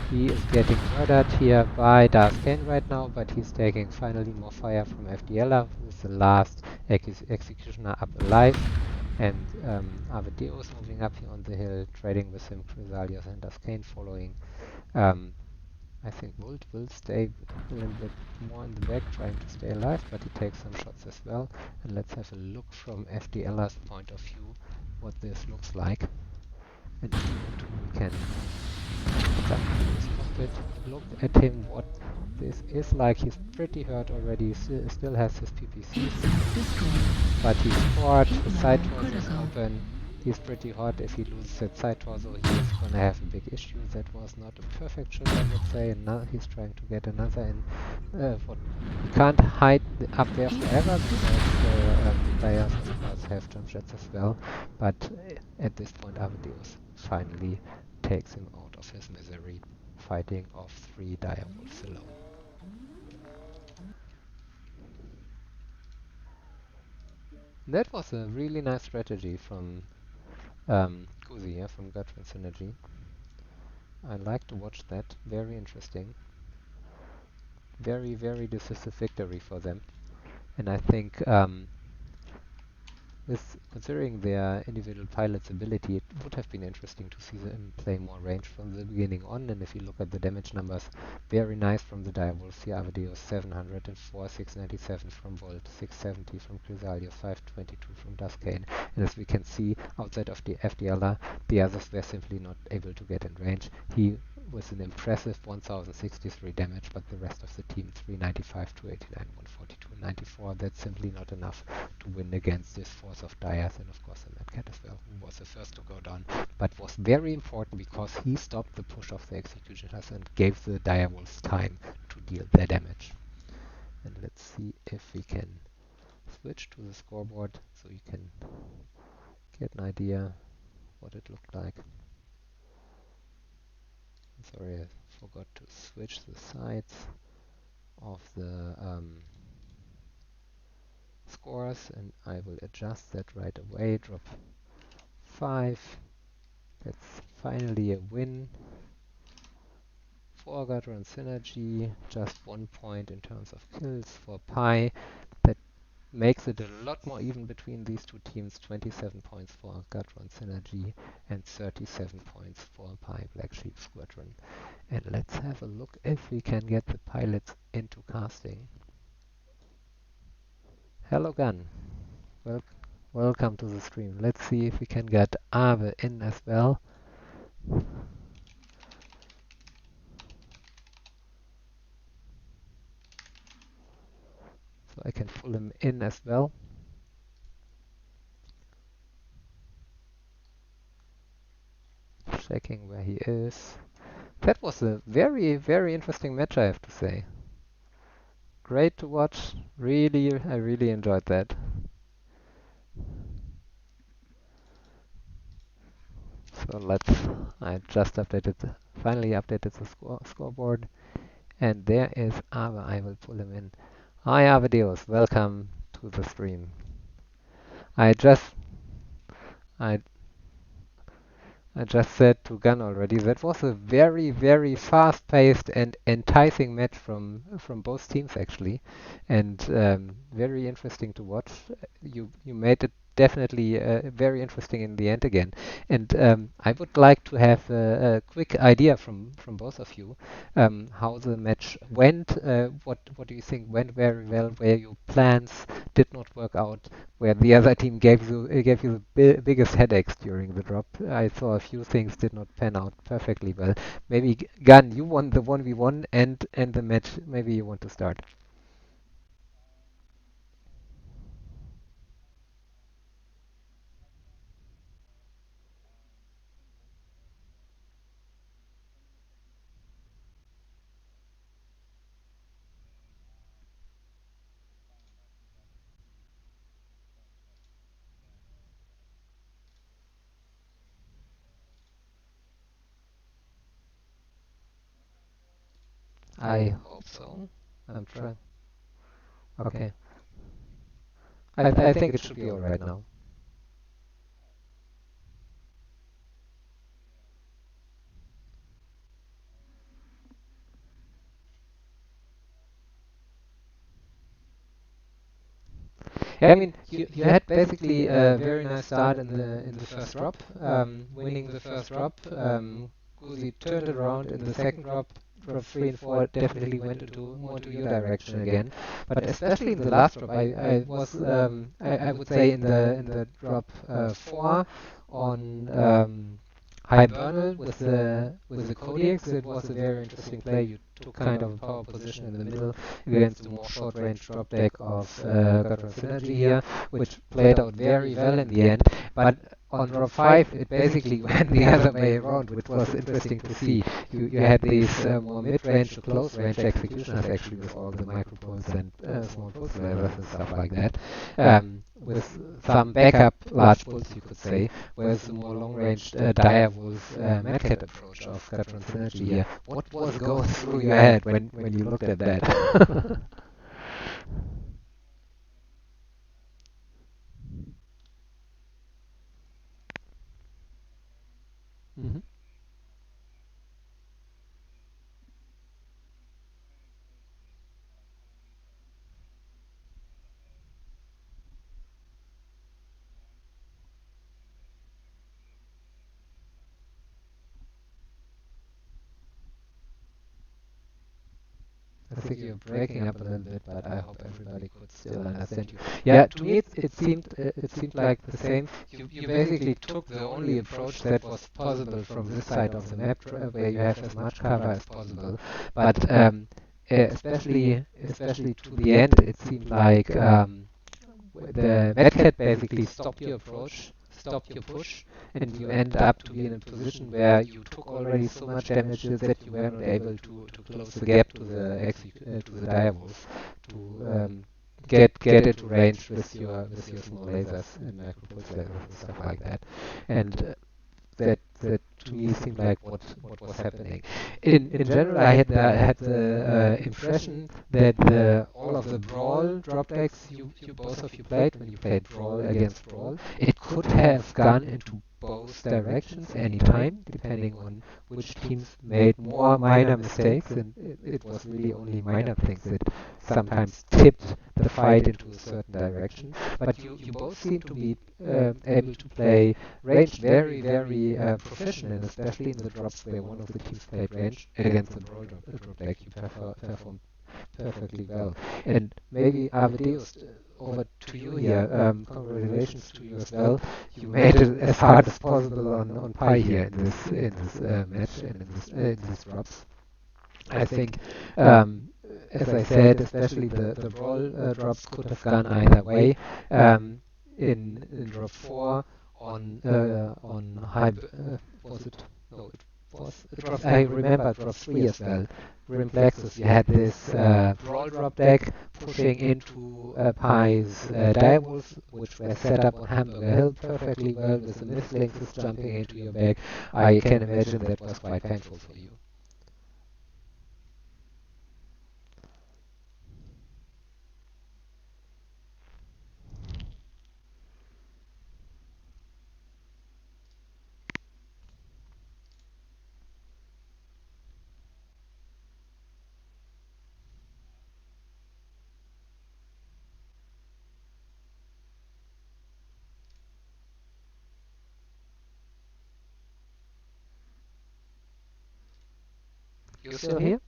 He is getting murdered here by Darth Kane right now, but he's taking finally more fire from FDLA, who is the last executioner up alive. And Avedeo is moving up here on the hill, trading with him, Chrysalius and Darth Kane following. I think Volt will stay a little bit more in the back, trying to stay alive, but he takes some shots as well. And let's have a look from FDLA's point of view what this looks like. And if you want to, we can jump to his cockpit, look at him, what this is like. He's pretty hurt already, still has his PPCs, but he's scored, his side torso is open. He's pretty hot. If he loses that side torso, he's gonna have a big issue. That was not a perfect shot, I would say, and now he's trying to get another in. He can't hide up there forever because players, of course, have jump jets as well, but at this point, Amadeus finally takes him out of his misery, fighting off 3 direwolves alone. That was a really nice strategy from Guzi, from Gudron Synergy. I like to watch that. Very interesting. Very, very decisive victory for them. And I think considering their individual pilot's ability, it would have been interesting to see them play more range from the beginning on. And if you look at the damage numbers, very nice from the direwolves here. Avadeus 704, 697 from Volt, 670 from Chrysalius, 522 from Duskane. And as we can see, outside of the FDLR, the others were simply not able to get in range. He was an impressive 1063 damage, but the rest of the team 395, 289, 142, 94. That's simply not enough to win against this force of Dias, and of course the Mad Cat as well, who was the first to go down, but was very important because he stopped the push of the executioners and gave the direwolves time to deal their damage. And let's see if we can switch to the scoreboard so you can get an idea what it looked like. Sorry, I forgot to switch the sides of the scores, and I will adjust that right away. Drop 5. That's finally a win for Gudron Synergy. Just 1 point in terms of kills for Pi. That makes it a lot more even between these two teams. 27 points for Gudron Synergy and 37 points for Pi Black Sheep Squadron. And let's have a look if we can get the pilots into casting. Hello Gun. Welcome to the stream. Let's see if we can get Abe in as well. So I can pull him in as well. Checking where he is. That was a very, very interesting match, I have to say. Great to watch. I really enjoyed that. So I just finally updated the scoreboard. And there is Ava. I will pull him in. Hi Avadeus, welcome to the stream. I just said to Gun already, that was a very, very fast-paced and enticing match from both teams actually, and very interesting to watch. You made it definitely very interesting in the end again. And I would like to have a quick idea from both of you how the match went. What do you think went very well? Where your plans did not work out? Where the other team gave you the biggest headaches during the drop? I saw a few things did not pan out perfectly well. Maybe Gun, you won the 1v1 and the match. Maybe you want to start. I hope so. I'm trying. Okay. I think it should be all right now. Yeah, I mean, you had basically a very nice start in the first drop, winning the first drop. Guzi turned it around in the second drop. Drop 3 and 4 definitely went into more to your direction again. But especially in the last drop, I was I would say in the drop 4 on Hibernal with the Codex, it was a very interesting play. You took kind of a power position in the middle against a more short-range drop deck of Gudron Synergy here, which played out very well in the end. But on drop 5, it basically went the other way around, which was interesting to see. You had these more mid-range to close-range executioners actually with all the micropulse and small pulse lasers and stuff like that. With some backup large pulse, you could say, whereas the more long-range direwolf medkit approach of Gudron Synergy here. What was going through your head when you looked at that? Mhm. I think you're breaking up a little bit, but I hope everybody could still understand you. Yeah, to me it seemed like the same. You basically took the only approach that was possible from this side of the map, where you have as much cover as possible. But especially to the end, it seemed like the Medcat basically stopped your approach, stopped your push, and you end up to be in a position where you took already so much damages that you were not able to close the gap to the to the direwolf to get into range with your small lasers and micro pulse lasers and stuff like that. And that to me seemed like what was happening. In general, I had the impression that all of the brawl drop decks you both of you played when you played brawl against brawl, it could have gone into both directions anytime, depending on which teams made more minor mistakes, and it was really only minor things that sometimes tipped the fight into a certain direction. But you both seem to be able to play range very proficient, and especially in the drops where one of the teams played range against the brawl drop deck, you performed perfectly well. And maybe Amadeus, over to you here. Congratulations to you as well. You made it as hard as possible on Pi here in this match and in these drops. I think, as I said, especially the brawl drops could have gone either way. In drop 4 on high, was it? No, it was drop. I remember drop 3 as well. Rim Plexus, you had this brawl drop deck pushing into Pi's direwolves, which were set up on Hamburger Hill perfectly well with the Mistlinks jumping into your back. I can imagine that was quite painful for you. You still here?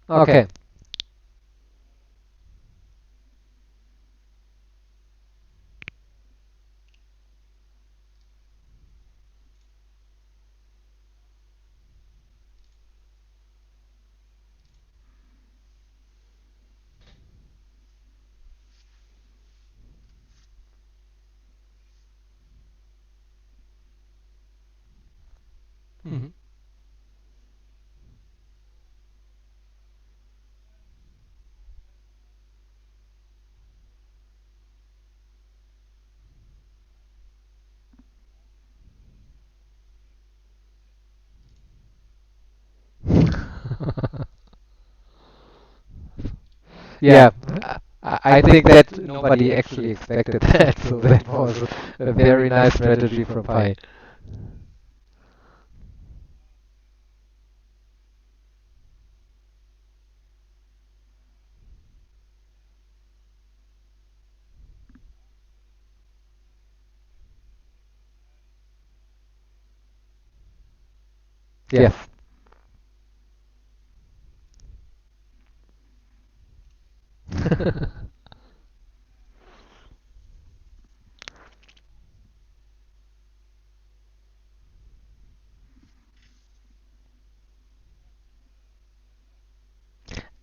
Okay. Mhm. Yeah, I think that nobody actually expected that, so that was a very nice strategy from Pi. Yes.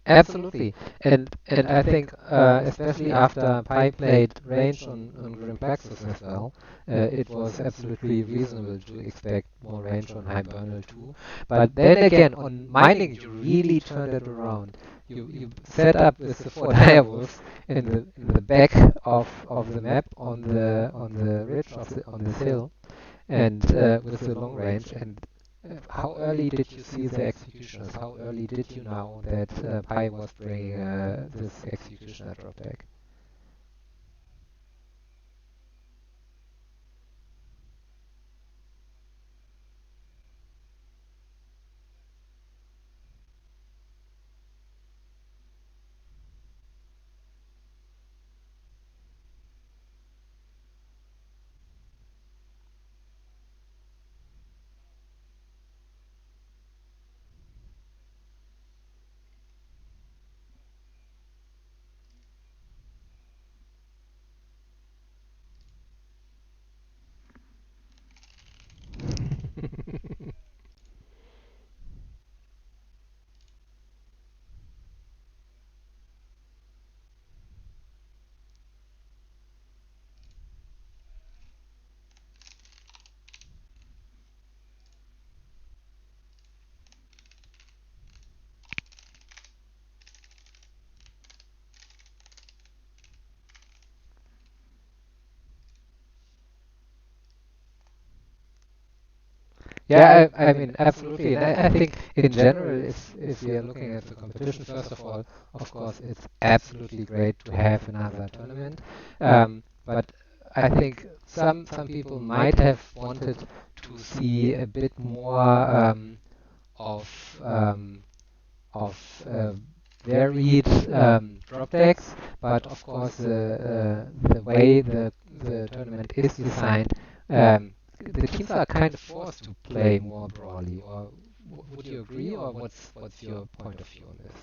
Absolutely, and I think especially after Pi played range on Grim Plexus as well, it was absolutely reasonable to expect more range on Hibernal too. But then again, on mining, you really turned it around. You set up with the four direwolves in the back of the map on the ridge on this hill, and with the long range. And how early did you see the executioners? How early did you know that Pi was bringing this executioner drop back? Yeah, I mean, absolutely. And I think in general, if we are looking at the competition, first of all, of course, it's absolutely great to have another tournament. But I think some people might have wanted to see a bit more of um, of varied drop decks, but of course the way the tournament is designed, the teams are kind of forced to play more brawly. Or would you agree, or what's your point of view on this?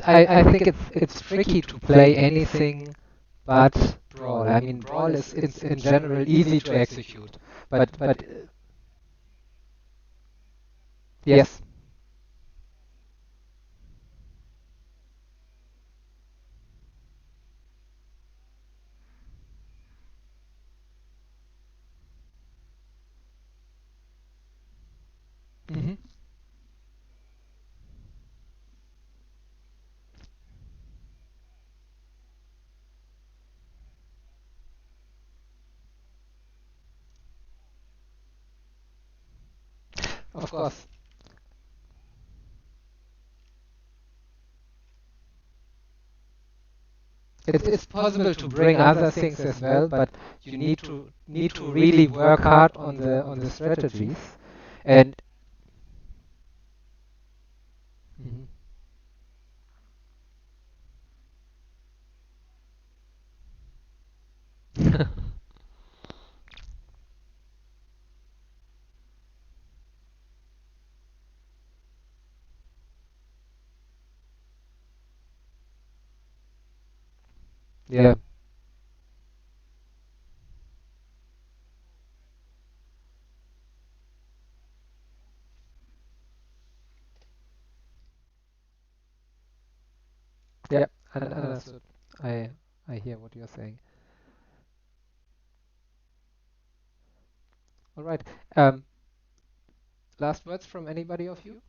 I think it's tricky to play anything but brawl. I mean, brawl is it's in general easy to execute, but yes. Hmm. Of course. It's possible to bring other things as well, but you need to really work hard on the strategies. And Mhm. Yeah. Yeah, understood. I hear what you're saying. All right. Um, Last words from anybody of you?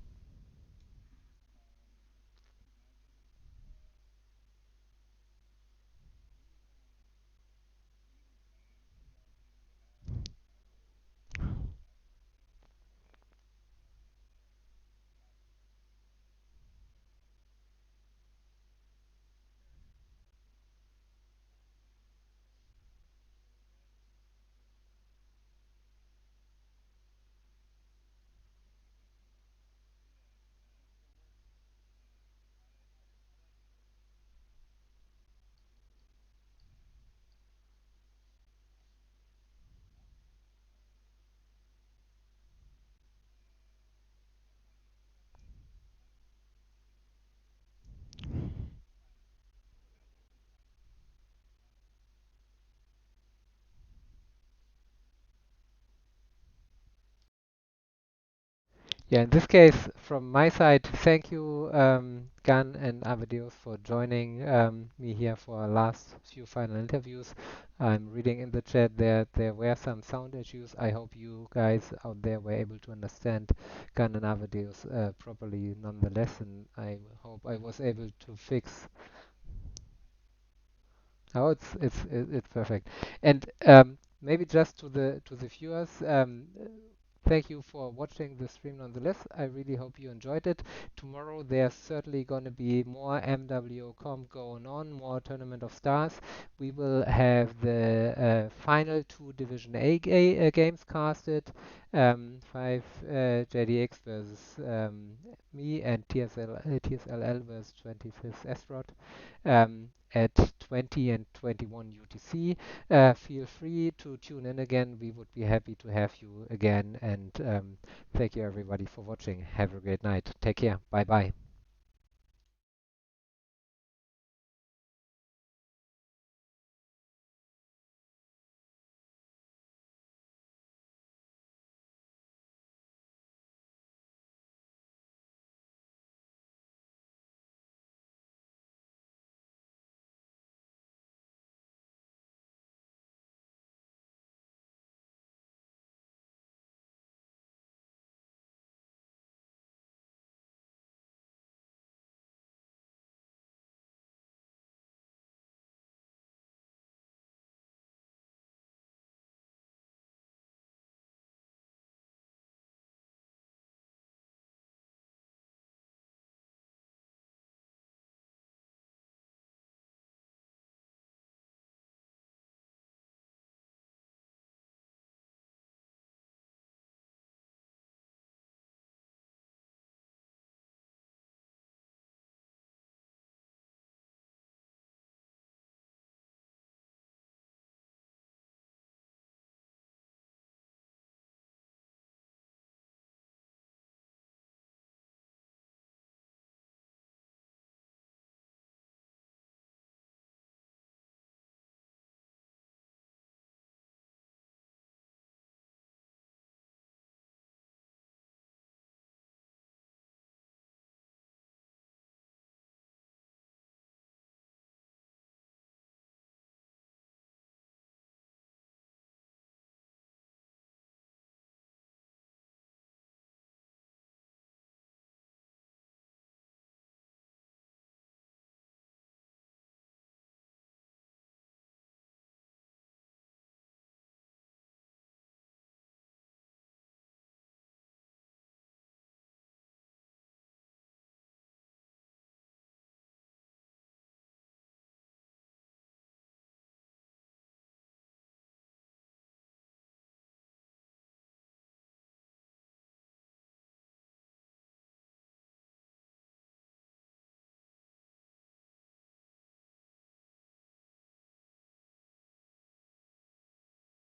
Yeah, in this case, from my side, thank you, Gan and Amadeus, for joining me here for our last few final interviews. I'm reading in the chat that there were some sound issues. I hope you guys out there were able to understand Gan and Amadeus properly nonetheless, and I hope I was able to fix. Oh, it's perfect. And maybe just to the viewers, thank you for watching the stream nonetheless. I really hope you enjoyed it. Tomorrow there's certainly going to be more MWO comp going on, more Tournament of Stars. We will have the final two Division A games casted. 5 JDX versus me and TSLL versus 25th Astrod. At 20 and 21 UTC. Feel free to tune in again. We would be happy to have you again. And thank you everybody for watching. Have a great night. Take care. Bye bye.